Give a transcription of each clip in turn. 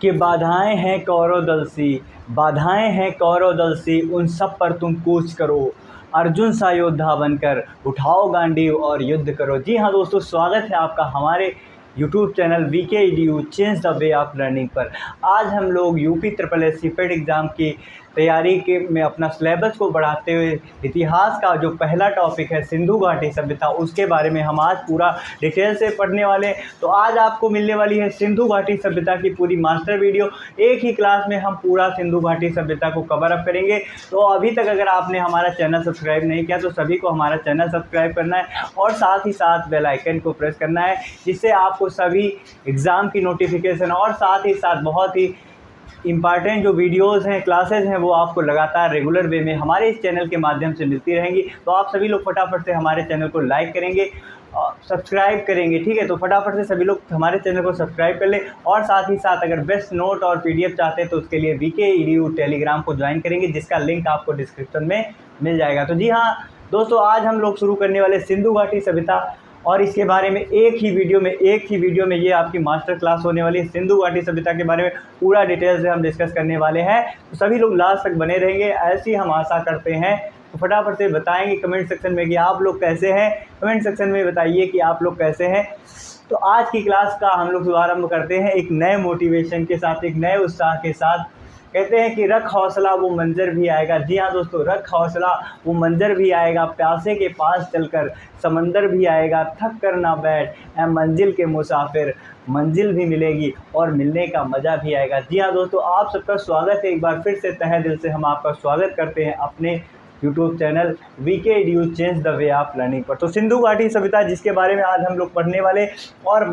कि बाधाएं हैं कौरव दल सी, बाधाएं हैं कौरव दल सी, उन सब पर तुम कूच करो, अर्जुन सा योद्धा बनकर उठाओ गांडीव और युद्ध करो। जी हाँ दोस्तों, स्वागत है आपका हमारे YouTube channel VKEDU change the way of learning पर। आज हम लोग UP triple S C PET exam की तैयारी के में अपना सिलेबस को बढ़ाते हुए इतिहास का जो पहला टॉपिक है सिंधु घाटी सभ्यता, उसके बारे में हम आज पूरा डिटेल से पढ़ने वाले। तो आज आपको मिलने वाली है सिंधु घाटी सभ्यता की पूरी मास्टर वीडियो। एक ही क्लास में हम पूरा सिंधु घाटी सभ्यता को कवर अप करेंगे। तो अभी तक अगर आपने हमारा चैनल सब्सक्राइब नहीं किया तो सभी को हमारा चैनल सब्सक्राइब करना है और साथ ही साथ बेल आइकन को प्रेस करना है, जिससे आपको सभी एग्ज़ाम की नोटिफिकेशन और साथ ही साथ बहुत ही इम्पॉर्टेंट जो वीडियोस हैं, क्लासेस हैं, वो आपको लगातार रेगुलर वे में हमारे इस चैनल के माध्यम से मिलती रहेंगी। तो आप सभी लोग फटाफट से हमारे चैनल को लाइक करेंगे और सब्सक्राइब करेंगे, ठीक है। तो फटाफट से सभी लोग हमारे चैनल को सब्सक्राइब कर लें और साथ ही साथ अगर बेस्ट नोट और PDF चाहते हैं तो उसके लिए VKEDU टेलीग्राम को ज्वाइन करेंगे, जिसका लिंक आपको डिस्क्रिप्शन में मिल जाएगा। तो जी हाँ दोस्तों, आज हम लोग शुरू करने वाले सिंधु घाटी सभ्यता और इसके बारे में एक ही वीडियो में ये आपकी मास्टर क्लास होने वाली है। सिंधु घाटी सभ्यता के बारे में पूरा डिटेल से हम डिस्कस करने वाले हैं, तो सभी लोग लास्ट तक बने रहेंगे, ऐसी हम आशा करते हैं। तो फटाफट से बताएंगे कमेंट सेक्शन में कि आप लोग कैसे हैं। कमेंट सेक्शन में बताइए कि आप लोग कैसे हैं। तो आज की क्लास का हम लोग शुभारंभ करते हैं एक नए मोटिवेशन के साथ, एक नए उत्साह के साथ। कहते हैं कि रख हौसला वो मंजर भी आएगा। जी हाँ दोस्तों, रख हौसला वो मंजर भी आएगा, प्यासे के पास चलकर समंदर भी आएगा, थक कर ना बैठ ऐ मंजिल के मुसाफिर, मंजिल भी मिलेगी और मिलने का मज़ा भी आएगा। जी हाँ दोस्तों, आप सबका स्वागत है। एक बार फिर से तहे दिल से हम आपका स्वागत करते हैं अपने YouTube channel VKEDU change the way of learning पर। तो सिंधु घाटी सभ्यता जिसके बारे में आज हम लोग पढ़ने वाले, और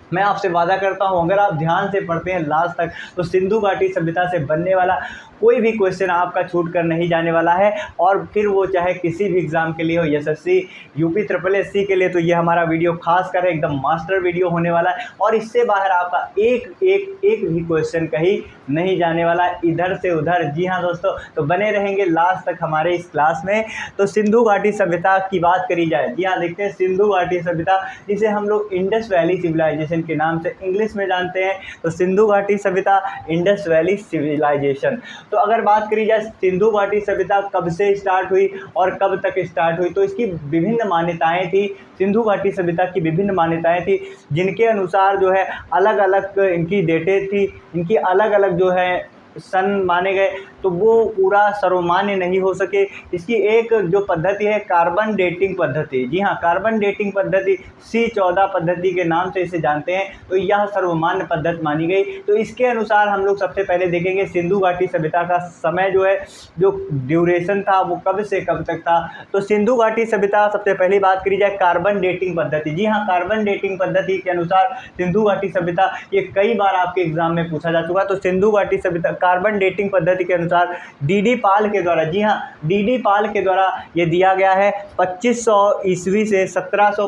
मैं आपसे वादा करता हूं अगर आप ध्यान से पढ़ते हैं लास्ट तक तो सिंधु घाटी सभ्यता से बनने वाला कोई भी क्वेश्चन आपका छूट कर नहीं जाने वाला है। और फिर वो चाहे किसी भी एग्ज़ाम के लिए हो, SSC, यूपी ट्रिपल SC के लिए, तो ये हमारा वीडियो खास कर एकदम मास्टर वीडियो होने वाला है और इससे बाहर आपका एक भी क्वेश्चन कहीं नहीं जाने वाला इधर से उधर। जी हाँ दोस्तों, तो बने रहेंगे लास्ट तक हमारे इस क्लास में। तो सिंधु घाटी सभ्यता की बात करी जाए, जी हाँ देखते हैं सिंधु घाटी सभ्यता, जिसे हम लोग इंडस वैली सिविलाइजेशन के नाम से इंग्लिश में जानते हैं। तो सिंधु घाटी सभ्यता, इंडस वैली सिविलाइजेशन। तो अगर बात करी जाए सिंधु घाटी सभ्यता कब से स्टार्ट हुई और कब तक स्टार्ट हुई, तो इसकी विभिन्न मान्यताएं थी। सिंधु घाटी सभ्यता की विभिन्न मान्यताएं थी, जिनके अनुसार जो है अलग अलग इनकी डेटें थी, इनकी अलग अलग जो है सन माने गए, तो वो पूरा सर्वमान्य नहीं हो सके। इसकी एक जो पद्धति है कार्बन डेटिंग पद्धति, जी हाँ कार्बन डेटिंग पद्धति, C14 पद्धति के नाम से इसे जानते हैं, तो यह सर्वमान्य पद्धति मानी गई। तो इसके अनुसार हम लोग सबसे पहले देखेंगे सिंधु घाटी सभ्यता का समय जो है, जो ड्यूरेशन था वो कब से कब तक था। तो सिंधु घाटी सभ्यता सबसे पहली बात करी जाए कार्बन डेटिंग पद्धति, जी हाँ कार्बन डेटिंग पद्धति के अनुसार सिंधु घाटी सभ्यता, ये कई बार आपके एग्जाम में पूछा जा चुका है। तो सिंधु घाटी सभ्यता कार्बन डेटिंग पद्धति के अनुसार DD पाल के द्वारा, जी हाँ DD पाल के द्वारा ये दिया गया है 2500 ईस्वी से 2500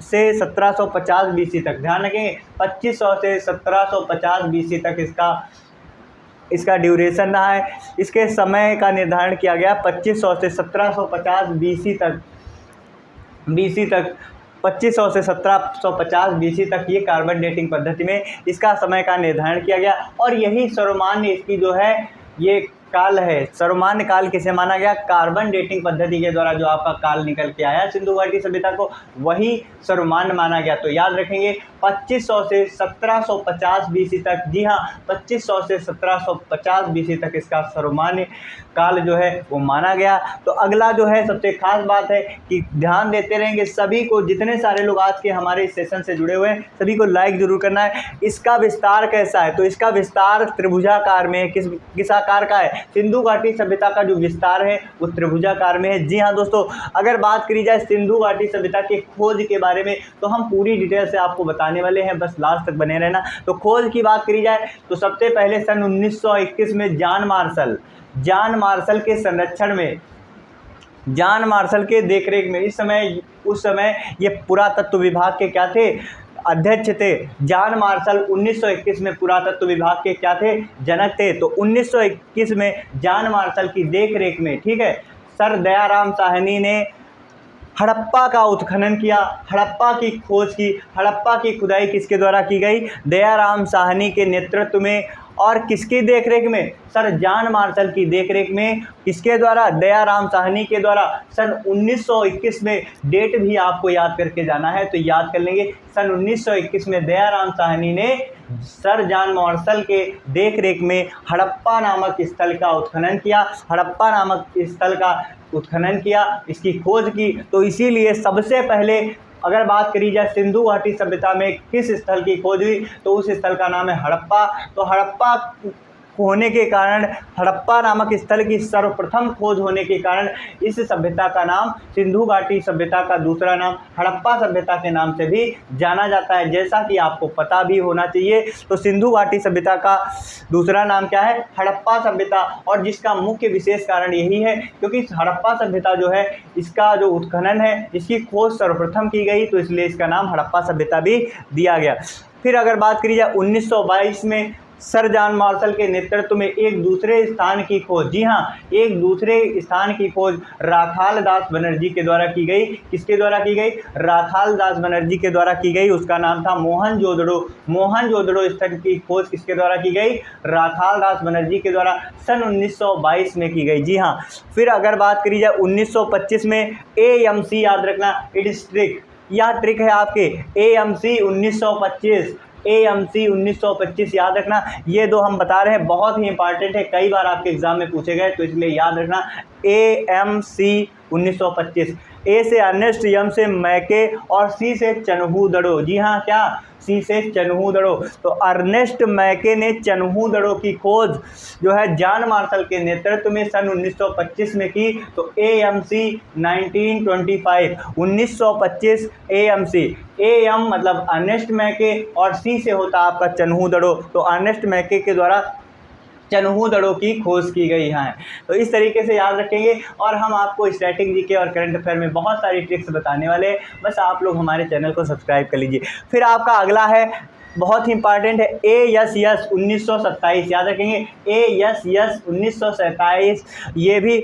से 1750 BC तक। ध्यान रखेंगे 2500 से 1750 BC तक इसका ड्यूरेशन रहा है। इसके समय का निर्धारण किया गया 2500 से 1750 BC तक 2500 से 1750 BC तक ये कार्बन डेटिंग पद्धति में इसका समय का निर्धारण किया गया। और यही सर्वमान्य इसकी जो है ये काल है। सर्वमान्य काल किसे माना गया? कार्बन डेटिंग पद्धति के द्वारा जो आपका काल निकल के आया सिंधु घाटी सभ्यता को, वही सर्वमान्य माना गया। तो याद रखेंगे 2500 से 1750 BC तक, जी हाँ 2500 से 1750 BC तक इसका सर्वमान्य काल जो है वो माना गया। तो अगला जो है सबसे खास बात है कि ध्यान देते रहेंगे सभी को, जितने सारे लोग आज के हमारे इस सेशन से जुड़े हुए हैं सभी को लाइक जरूर करना है। इसका विस्तार कैसा है? तो इसका विस्तार त्रिभुजाकार में है। किस आकार का है? सिंधु घाटी सभ्यता का जो विस्तार है वो त्रिभुजाकार में है। जी हाँ दोस्तों, अगर बात करी जाए सिंधु घाटी सभ्यता के खोज के बारे में तो हम पूरी डिटेल से आपको बताने वाले हैं, बस लास्ट तक बने रहना। तो खोज की बात करी जाए तो सबसे पहले सन 1921 में जॉन मार्शल के संरक्षण में, जॉन मार्शल के देखरेख में, उस समय ये पुरातत्व विभाग के क्या थे? अध्यक्ष थे। जॉन मार्शल 1921 में पुरातत्व विभाग के क्या थे? जनक थे। तो 1921 में जॉन मार्शल की देखरेख में, ठीक है, सर दयाराम साहनी ने हड़प्पा का उत्खनन किया, हड़प्पा की खोज की, हड़प्पा की खुदाई किसके द्वारा की गई? दयाराम साहनी के नेतृत्व में। और किसकी देखरेख में? सर जॉन मार्शल की देखरेख में। किसके द्वारा? दयाराम साहनी के द्वारा। सन 1921 में, डेट भी आपको याद करके जाना है तो याद कर लेंगे। सन 1921 में दयाराम साहनी ने सर जॉन मार्शल के देखरेख में हड़प्पा नामक स्थल का उत्खनन किया, हड़प्पा नामक स्थल का उत्खनन किया, इसकी खोज की। तो इसीलिए सबसे पहले अगर बात करी जाए सिंधु घाटी सभ्यता में किस स्थल की खोज हुई, तो उस स्थल का नाम है हड़प्पा। तो हड़प्पा होने के कारण, हड़प्पा नामक स्थल की सर्वप्रथम खोज होने के कारण इस सभ्यता का नाम, सिंधु घाटी सभ्यता का दूसरा नाम हड़प्पा सभ्यता के नाम से भी जाना जाता है, जैसा कि आपको पता भी होना चाहिए। तो सिंधु घाटी सभ्यता का दूसरा नाम क्या है? हड़प्पा सभ्यता। और जिसका मुख्य विशेष कारण यही है क्योंकि हड़प्पा सभ्यता जो है, इसका जो उत्खनन है, इसकी खोज सर्वप्रथम की गई, तो इसलिए इसका नाम हड़प्पा सभ्यता भी दिया गया। फिर अगर बात करी जाए 1922 में सर जॉन मार्शल के नेतृत्व में एक दूसरे स्थान की खोज, जी हाँ, एक दूसरे स्थान की खोज राखाल दास बनर्जी के द्वारा की गई। किसके द्वारा की गई? राखाल दास बनर्जी के द्वारा की गई। उसका नाम था मोहनजोदड़ो। मोहनजोदड़ो स्थल की खोज किसके द्वारा की गई? राखाल दास बनर्जी के द्वारा सन 1922 में की गई। जी हाँ। फिर अगर बात करी जाए 1925 में AMC, याद रखना, इट इज ट्रिक, यह ट्रिक है आपके AMC 1925, AMC 1925 याद रखना। ये दो हम बता रहे हैं, बहुत ही इंपॉर्टेंट है, कई बार आपके एग्जाम में पूछे गए, तो इसलिए याद रखना AMC 1925। ए से अर्नेस्ट, एम से मैके और सी से चन्हूदड़ो। जी हाँ, क्या? सी से चन्हूदड़ो। तो अर्नेस्ट मैके ने चन्हूदड़ो की खोज जो है जॉन मार्शल के नेतृत्व में सन 1925 में की। तो AMC 1925, 1925 AMC। AM मतलब अर्नेस्ट मैके और सी से होता आपका चन्हूदड़ो। तो अर्नेस्ट मैके के द्वारा चन्हूदड़ो की खोज की गई है। तो इस तरीके से याद रखेंगे। और हम आपको स्टैटिक जीके और करंट अफेयर में बहुत सारी ट्रिक्स बताने वाले हैं, बस आप लोग हमारे चैनल को सब्सक्राइब कर लीजिए। फिर आपका अगला है, बहुत ही इंपॉर्टेंट है, ASS 1927, याद रखेंगे ASS 1927। ये भी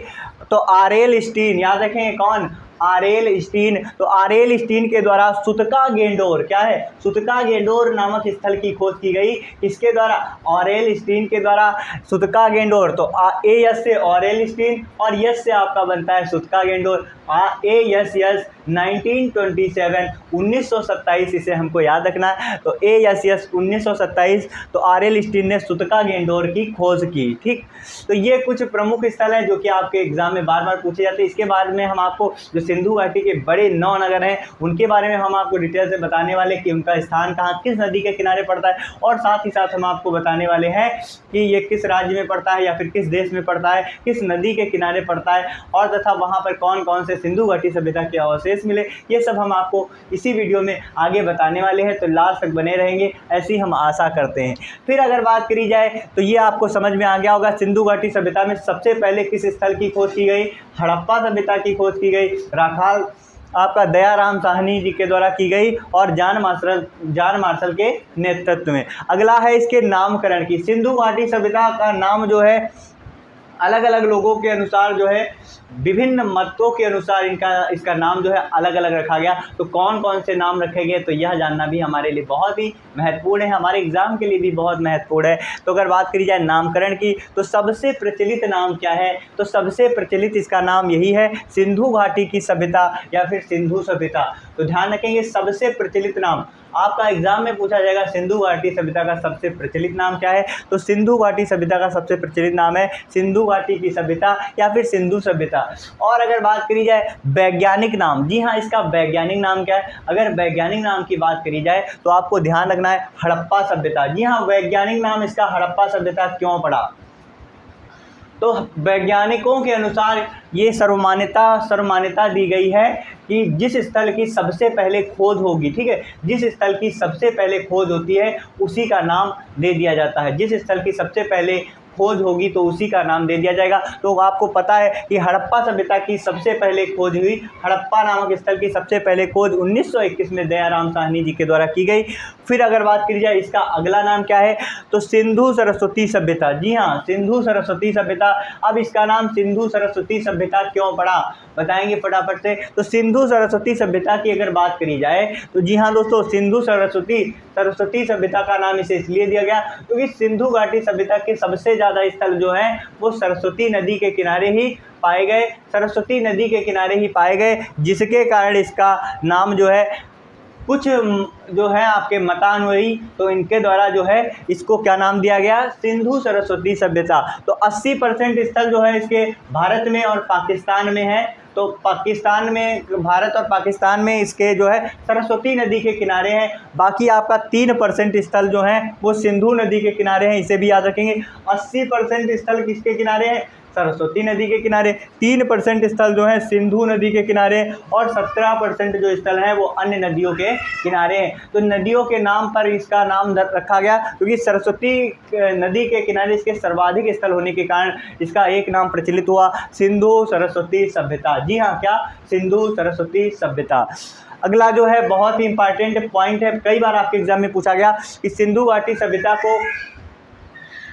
तो RL स्टीन, याद रखेंगे, कौन? RL Stein. तो RL स्टीन के द्वारा सुतका गेंडोर, क्या है? सुतका गेंडोर नामक स्थल की खोज की गई। किसके द्वारा? RL स्टीन के द्वारा सुतका गेंडोर। तो AS से RL स्टीन और यस से आपका बनता है सुतका गेंडोर। ASS 1927, 1927 इसे हमको याद रखना है। तो ASS 1927, तो RL स्टीन ने सुतका गेंडोर की खोज की। ठीक, तो ये कुछ प्रमुख स्थल हैं जो कि आपके एग्जाम में बार बार पूछे जाते हैं। इसके बाद में हम आपको जो सिंधु घाटी के बड़े 9 नगर हैं उनके बारे में हम आपको डिटेल से बताने वाले कि उनका स्थान कहाँ, किस नदी के किनारे पड़ता है, और साथ ही साथ हम आपको बताने वाले हैं कि ये किस राज्य में पड़ता है या फिर किस देश में पड़ता है, किस नदी के किनारे पड़ता है, और तथा वहाँ पर कौन कौन से सिंधु घाटी सभ्यता के अवशेष मिले। ये सब हम आपको इसी वीडियो में आगे बताने वाले हैं, तो लास्ट तक बने रहेंगे, ऐसी हम आशा करते हैं। फिर अगर बात करी जाए तो ये आपको समझ में आ गया होगा, सिंधु घाटी सभ्यता में सबसे पहले किस स्थल की खोज की गई? हड़प्पा सभ्यता की खोज की गई, राखाल आपका दयाराम साहनी जी के द्वारा की गई और जॉन मार्शल के नेतृत्व में। अगला है इसके नामकरण की। सिंधु घाटी सभ्यता का नाम जो है अलग अलग लोगों के अनुसार जो है, विभिन्न मतों के अनुसार इसका नाम जो है अलग अलग रखा गया। तो कौन कौन से नाम रखे गए, तो यह जानना भी हमारे लिए बहुत ही महत्वपूर्ण है, हमारे एग्जाम के लिए भी बहुत महत्वपूर्ण है। तो अगर बात करी जाए नामकरण की, तो सबसे प्रचलित नाम क्या है? तो सबसे प्रचलित इसका नाम यही है, सिंधु घाटी की सभ्यता या फिर सिंधु सभ्यता। तो ध्यान रखेंगे, सबसे प्रचलित नाम आपका एग्जाम में पूछा जाएगा, सिंधु घाटी सभ्यता का सबसे प्रचलित नाम क्या है? तो सिंधु घाटी सभ्यता का सबसे प्रचलित नाम है सिंधु घाटी की सभ्यता या फिर सिंधु सभ्यता। और अगर बात करी जाए वैज्ञानिक नाम, जी हाँ, इसका वैज्ञानिक नाम क्या है? अगर वैज्ञानिक नाम की बात करी जाए तो आपको ध्यान रखना है हड़प्पा सभ्यता। जी हाँ, वैज्ञानिक नाम इसका हड़प्पा सभ्यता क्यों पड़ा? तो वैज्ञानिकों के अनुसार ये सर्वमान्यता दी गई है कि जिस स्थल की सबसे पहले खोज होगी, ठीक है, जिस स्थल की सबसे पहले खोज होती है उसी का नाम दे दिया जाता है। जिस स्थल की सबसे पहले खोज होगी तो उसी का नाम दे दिया जाएगा। तो आपको पता है कि हड़प्पा सभ्यता की सबसे पहले खोज हुई, हड़प्पा नामक स्थल की सबसे पहले खोज 1921 में दयाराम साहनी जी के द्वारा की गई। फिर अगर बात की जाए इसका अगला नाम क्या है, तो सिंधु सरस्वती सभ्यता। जी हाँ, सिंधु सरस्वती सभ्यता। अब इसका नाम सिंधु सरस्वती सभ्यता क्यों पड़ा, बताएंगे फटाफट से। तो सिंधु सरस्वती सभ्यता की अगर बात करी जाए तो जी हाँ दोस्तों, सिंधु सरस्वती सभ्यता का नाम इसे इसलिए दिया गया क्योंकि सिंधु घाटी सभ्यता के सबसे ज़्यादा स्थल जो हैं वो सरस्वती नदी के किनारे ही पाए गए, सरस्वती नदी के किनारे ही पाए गए, जिसके कारण इसका नाम जो है कुछ जो है आपके मतानुयायी तो इनके द्वारा जो है इसको क्या नाम दिया गया, सिंधु सरस्वती सभ्यता। तो 80% स्थल जो है इसके भारत में और पाकिस्तान में है। तो पाकिस्तान में, भारत और पाकिस्तान में इसके जो है सरस्वती नदी के किनारे हैं। बाकी आपका 3% स्थल जो हैं वो सिंधु नदी के किनारे हैं, इसे भी याद रखेंगे। 80% स्थल किसके किनारे हैं, सरस्वती नदी के किनारे। 3% स्थल जो है सिंधु नदी के किनारे और 17% जो स्थल हैं वो अन्य नदियों के किनारे हैं। तो नदियों के नाम पर इसका नाम रखा गया क्योंकि सरस्वती नदी के किनारे इसके सर्वाधिक स्थल होने के कारण इसका एक नाम प्रचलित हुआ, सिंधु सरस्वती सभ्यता। जी हाँ, क्या, सिंधु सरस्वती सभ्यता। अगला जो है बहुत ही इंपॉर्टेंट पॉइंट है, कई बार आपके एग्जाम में पूछा गया कि सिंधु घाटी सभ्यता को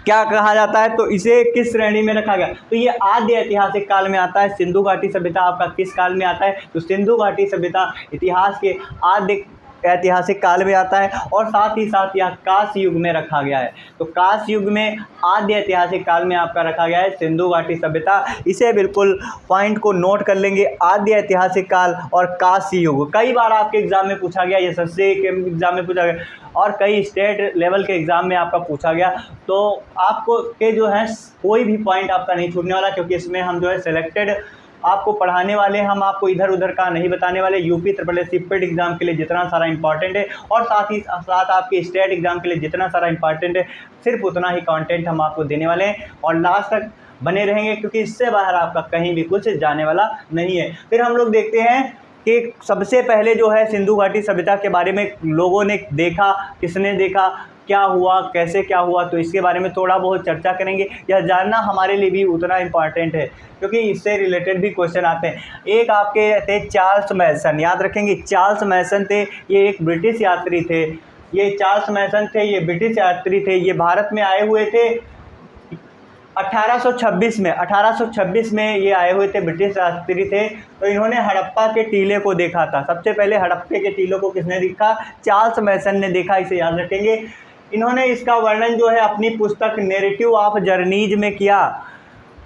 क्या कहा जाता है, तो इसे किस श्रेणी में रखा गया। तो ये आद्य ऐतिहासिक काल में आता है। सिंधु घाटी सभ्यता आपका किस काल में आता है, तो सिंधु घाटी सभ्यता इतिहास के आद्य ऐतिहासिक काल में आता है और साथ ही साथ यह कांस्य युग में रखा गया है। तो कांस्य युग में आद्य ऐतिहासिक काल में आपका रखा गया है सिंधु घाटी सभ्यता। इसे बिल्कुल पॉइंट को नोट कर लेंगे, आद्य ऐतिहासिक काल और कांस्य युग। कई बार आपके एग्जाम में पूछा गया, ये सबसे के एग्जाम में पूछा गया और कई स्टेट लेवल के एग्ज़ाम में आपका पूछा गया। तो आपको के जो है कोई भी पॉइंट आपका नहीं छूटने वाला क्योंकि इसमें हम जो है सिलेक्टेड आपको पढ़ाने वाले, हम आपको इधर उधर का नहीं बताने वाले। यूपी ट्रिपल पेड एग्जाम के लिए जितना सारा इंपॉर्टेंट है और साथ ही साथ आपके स्टेट एग्जाम के लिए जितना सारा इंपॉर्टेंट है, सिर्फ उतना ही कंटेंट हम आपको देने वाले हैं और लास्ट तक बने रहेंगे क्योंकि इससे बाहर आपका कहीं भी कुछ जाने वाला नहीं है। फिर हम लोग देखते हैं कि सबसे पहले जो है सिंधु घाटी सभ्यता के बारे में लोगों ने देखा, किसने देखा, क्या हुआ, कैसे क्या हुआ, तो इसके बारे में थोड़ा बहुत चर्चा करेंगे। यह जानना हमारे लिए भी उतना इम्पॉर्टेंट है क्योंकि इससे रिलेटेड भी क्वेश्चन आते हैं। एक आपके थे चार्ल्स मैसन, याद रखेंगे चार्ल्स मैसन थे, ये एक ब्रिटिश यात्री थे। ये चार्ल्स मैसन थे, ये ब्रिटिश यात्री थे, ये भारत में आए हुए थे 1826 में ये आए हुए थे, ब्रिटिश यात्री थे। तो इन्होंने हड़प्पा के टीले को देखा था। सबसे पहले हड़प्पे के टीलों को किसने देखा, चार्ल्स मैसन ने देखा, इसे याद रखेंगे। इन्होंने इसका वर्णन जो है अपनी पुस्तक नैरेटिव ऑफ जर्नीज में किया।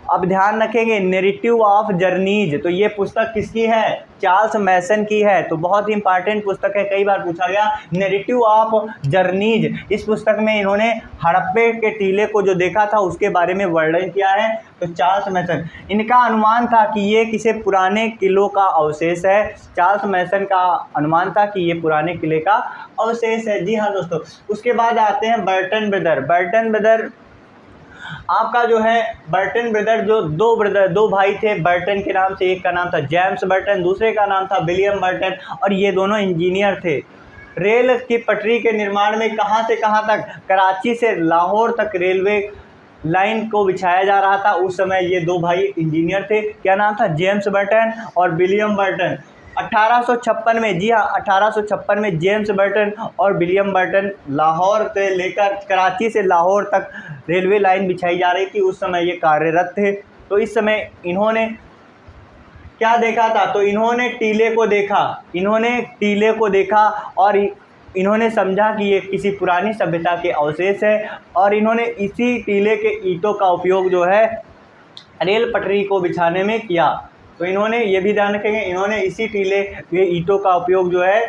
अब ध्यान रखेंगे, नैरेटिव ऑफ जर्नीज, तो ये पुस्तक किसकी है, चार्ल्स मैसन की है। तो बहुत ही इंपॉर्टेंट पुस्तक है, कई बार पूछा गया, नैरेटिव ऑफ जर्नीज। इस पुस्तक में इन्होंने हड़प्पे के टीले को जो देखा था उसके बारे में वर्णन किया है। तो चार्ल्स मैसन, इनका अनुमान था कि ये किसी पुराने किलों का अवशेष है। चार्ल्स मैसन का अनुमान था कि ये पुराने किले का अवशेष है। जी हाँ दोस्तों, उसके बाद आते हैं बर्टन ब्रदर। बर्टन ब्रदर आपका जो है, बर्टन ब्रदर जो दो भाई थे बर्टन के नाम से, एक का नाम था जेम्स बर्टन, दूसरे का नाम था विलियम बर्टन, और ये दोनों इंजीनियर थे। रेल की पटरी के निर्माण में कहाँ से कहाँ तक, कराची से लाहौर तक रेलवे लाइन को बिछाया जा रहा था। उस समय ये दो भाई इंजीनियर थे, क्या नाम था, जेम्स बर्टन और विलियम बर्टन। 1856 में, जी हाँ 1856 में जेम्स बर्टन और विलियम बर्टन लाहौर से लेकर कराची से लाहौर तक रेलवे लाइन बिछाई जा रही थी। उस समय ये कार्यरत थे। तो इस समय इन्होंने क्या देखा था, तो इन्होंने टीले को देखा और इन्होंने समझा कि ये किसी पुरानी सभ्यता के अवशेष है और इन्होंने इसी टीले के ईंटों का उपयोग जो है रेल पटरी को बिछाने में किया। तो इन्होंने ये भी ध्यान रखेंगे, इन्होंने इसी टीले के ईंटों का उपयोग जो है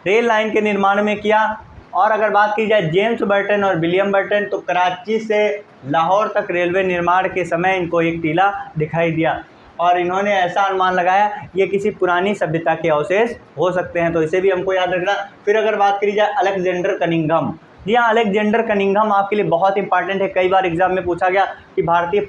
रेल लाइन के निर्माण में किया। और अगर बात की जाए जेम्स बर्टन और विलियम बर्टन, तो कराची से लाहौर तक रेलवे निर्माण के समय इनको एक टीला दिखाई दिया और इन्होंने ऐसा अनुमान लगाया ये किसी पुरानी सभ्यता के अवशेष हो सकते हैं। तो इसे भी हमको याद रखना। फिर अगर बात करी जाए अलेक्जेंडर कनिंघम, जी हाँ अलेक्जेंडर कनिंघम आपके लिए बहुत इंपॉर्टेंट है। कई बार एग्जाम में पूछा गया कि भारतीय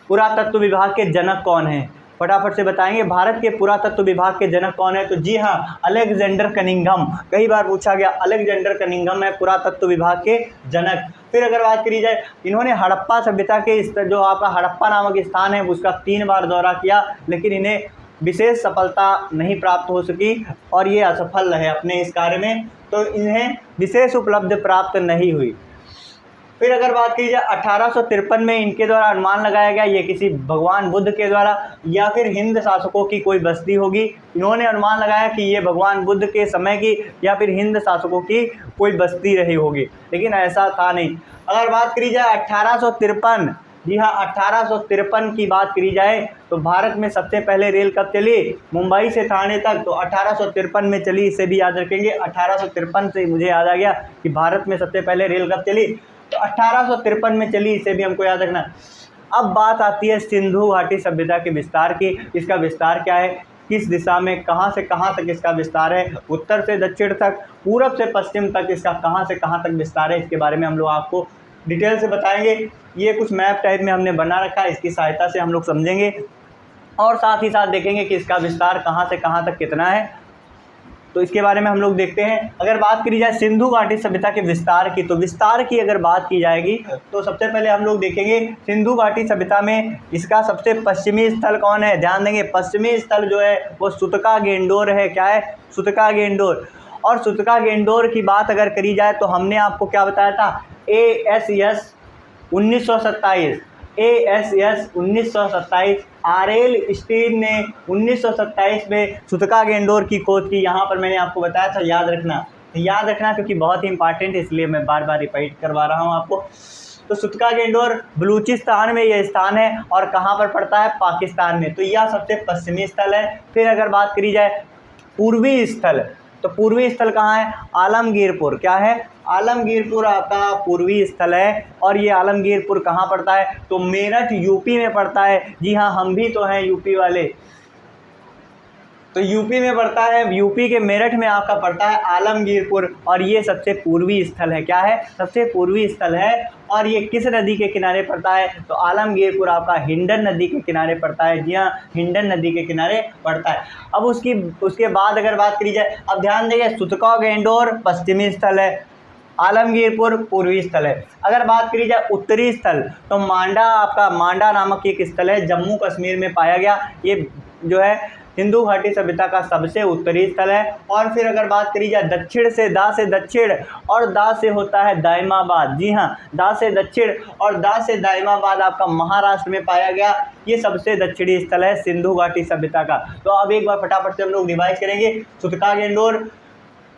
पुरातत्व विभाग के जनक कौन हैं। फटाफट से बताएंगे। भारत के पुरातत्व विभाग के जनक कौन है? तो जी हाँ, अलेक्जेंडर कनिंघम। कई बार पूछा गया, अलेक्जेंडर कनिंघम है पुरातत्व विभाग के जनक। फिर अगर बात करी जाए, इन्होंने हड़प्पा सभ्यता के जो आपका हड़प्पा नामक स्थान है उसका 3 बार दौरा किया, लेकिन इन्हें विशेष सफलता नहीं प्राप्त हो सकी और ये असफल रहे अपने इस कार्य में, तो इन्हें विशेष उपलब्धि प्राप्त नहीं हुई। फिर अगर बात की जाए 1853 में इनके द्वारा अनुमान लगाया गया, ये किसी भगवान बुद्ध के द्वारा या फिर हिंद शासकों की कोई बस्ती होगी। इन्होंने अनुमान लगाया कि ये भगवान बुद्ध के समय की या फिर हिंद शासकों की कोई बस्ती रही होगी, लेकिन ऐसा था नहीं। अगर बात करी जाए 1853, जी हाँ 1853 की बात करी जाए तो भारत में सबसे पहले रेल कब चली? मुंबई से थाने तक, तो 1853 में चली, इसे भी याद रखेंगे। 1853 से मुझे याद आ गया कि भारत में सबसे पहले रेल कब चली, तो 1853 में चली, इसे भी हमको याद रखना। अब बात आती है सिंधु घाटी सभ्यता के विस्तार की। इसका विस्तार क्या है, किस दिशा में, कहाँ से कहाँ तक इसका विस्तार है, उत्तर से दक्षिण तक, पूरब से पश्चिम तक इसका कहाँ से कहाँ तक विस्तार है, इसके बारे में हम लोग आपको डिटेल से बताएंगे। ये कुछ मैप टाइप में हमने बना रखा है, इसकी सहायता से हम लोग समझेंगे और साथ ही साथ देखेंगे कि इसका विस्तार कहाँ से कहाँ तक कितना है, तो इसके बारे में हम लोग देखते हैं। अगर बात करी जाए सिंधु घाटी सभ्यता के विस्तार की, तो विस्तार की अगर बात की जाएगी तो सबसे पहले हम लोग देखेंगे सिंधु घाटी सभ्यता में इसका सबसे पश्चिमी स्थल कौन है। ध्यान देंगे, पश्चिमी स्थल जो है वो सुतका गेंडोर है। क्या है? सुतका गेंडोर। और सुतका गेंडोर की बात अगर करी जाए तो हमने आपको क्या बताया था, ASS 1927, ASS 1927, आरएल स्टीन ने 1927 में सुतका गेंडोर की खोज की। यहाँ पर मैंने आपको बताया था, याद रखना क्योंकि बहुत ही इंपॉर्टेंट है, इसलिए मैं बार बार रिपीट करवा रहा हूँ आपको। तो सुतका गेंडोर बलूचिस्तान में यह स्थान है और कहाँ पर पड़ता है? पाकिस्तान में। तो यह सबसे पश्चिमी स्थल है। फिर अगर बात करी जाए पूर्वी स्थल, तो पूर्वी स्थल कहाँ है? आलमगीरपुर। क्या है? आलमगीरपुर आपका पूर्वी स्थल है। और ये आलमगीरपुर कहाँ पड़ता है? तो मेरठ यूपी में पड़ता है। जी हाँ, हम भी तो हैं यूपी वाले, तो यूपी में पड़ता है, यूपी के मेरठ में आपका पड़ता है आलमगीरपुर और ये सबसे पूर्वी स्थल है। क्या है? सबसे पूर्वी स्थल है। और ये किस नदी के किनारे पड़ता है? तो आलमगीरपुर आपका हिंडन नदी के किनारे पड़ता है। जी हाँ, हिंडन नदी के किनारे पड़ता है। अब उसके बाद अगर बात करी जाए, अब ध्यान देंगे, सुतका गेंडोर पश्चिमी स्थल है, आलमगीरपुर पूर्वी स्थल है। अगर बात करी जाए उत्तरी स्थल, तो मांडा, आपका मांडा नामक एक स्थल है, जम्मू कश्मीर में पाया गया। ये जो है सिंधु घाटी सभ्यता का सबसे उत्तरी स्थल है। और फिर अगर बात करी जाए दक्षिण से, दा से दक्षिण और दा से होता है दाइमाबाद। जी हाँ, दा से दक्षिण और दा से दाइमाबाद आपका महाराष्ट्र में पाया गया। ये सबसे दक्षिणी स्थल है सिंधु घाटी सभ्यता का। तो अब एक बार फटाफट से हम लोग रिवाइज करेंगे। सुतका गेंडोर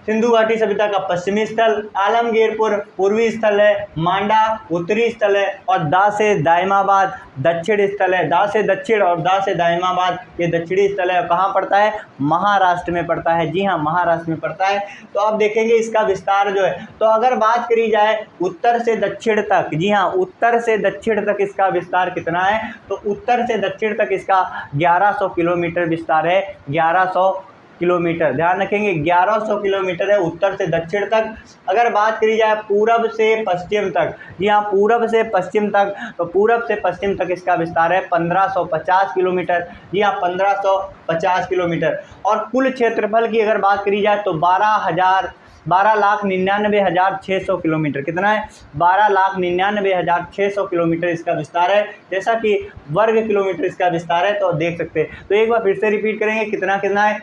सिंधु घाटी सभ्यता का पश्चिमी स्थल, आलमगीरपुर पूर्वी स्थल है, मांडा उत्तरी स्थल है और दा से दाइमाबाद दक्षिण स्थल है। दा से दक्षिण और दा से दाइमाबाद ये दक्षिणी स्थल है। कहाँ पड़ता है? महाराष्ट्र में पड़ता है। जी हाँ, महाराष्ट्र में पड़ता है। तो अब देखेंगे इसका विस्तार जो है, तो अगर बात करी जाए उत्तर से दक्षिण तक, जी हाँ, उत्तर से दक्षिण तक इसका विस्तार कितना है? तो उत्तर से दक्षिण तक इसका 1100 किलोमीटर विस्तार है। 1100 किलोमीटर, ध्यान रखेंगे 1100 किलोमीटर है उत्तर से दक्षिण तक। अगर बात करी जाए पूरब से पश्चिम तक, जी हाँ, पूरब से पश्चिम तक, तो पूरब से पश्चिम तक इसका विस्तार है 1550 किलोमीटर। जी हाँ, 1550 किलोमीटर। और कुल क्षेत्रफल की अगर बात करी जाए तो 12,99,600 किलोमीटर। कितना है? 12,99,600 किलोमीटर इसका विस्तार है। जैसा कि वर्ग किलोमीटर इसका विस्तार है, तो देख सकते हैं। तो एक बार फिर से रिपीट करेंगे, कितना कितना है।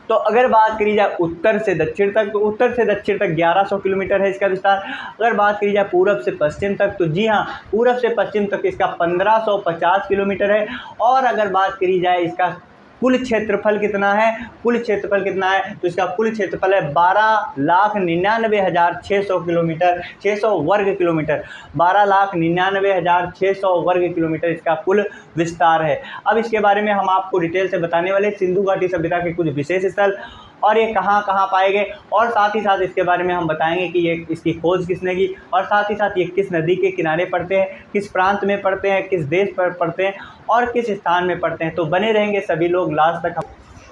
तो अगर बात करी जाए उत्तर से दक्षिण तक, तो उत्तर से दक्षिण तक 1100 किलोमीटर है इसका विस्तार। अगर बात करी जाए पूरब से पश्चिम तक, तो जी हाँ, पूरब से पश्चिम तक इसका 1550 किलोमीटर है। और अगर बात करी जाए इसका कुल क्षेत्रफल कितना है, कुल क्षेत्रफल कितना है, तो इसका कुल क्षेत्रफल है 12,99,600 किलोमीटर, 600 वर्ग किलोमीटर। 12,99,600 वर्ग किलोमीटर इसका कुल विस्तार है। अब इसके बारे में हम आपको डिटेल से बताने वाले सिंधु घाटी सभ्यता के कुछ विशेष स्थल और ये कहाँ कहाँ पाए गए, और साथ ही साथ इसके बारे में हम बताएंगे कि ये इसकी खोज किसने की, और साथ ही साथ ये किस नदी के किनारे पड़ते हैं, किस प्रांत में पड़ते हैं, किस देश पर पड़ते हैं और किस स्थान में पड़ते हैं। तो बने रहेंगे सभी लोग लास्ट तक।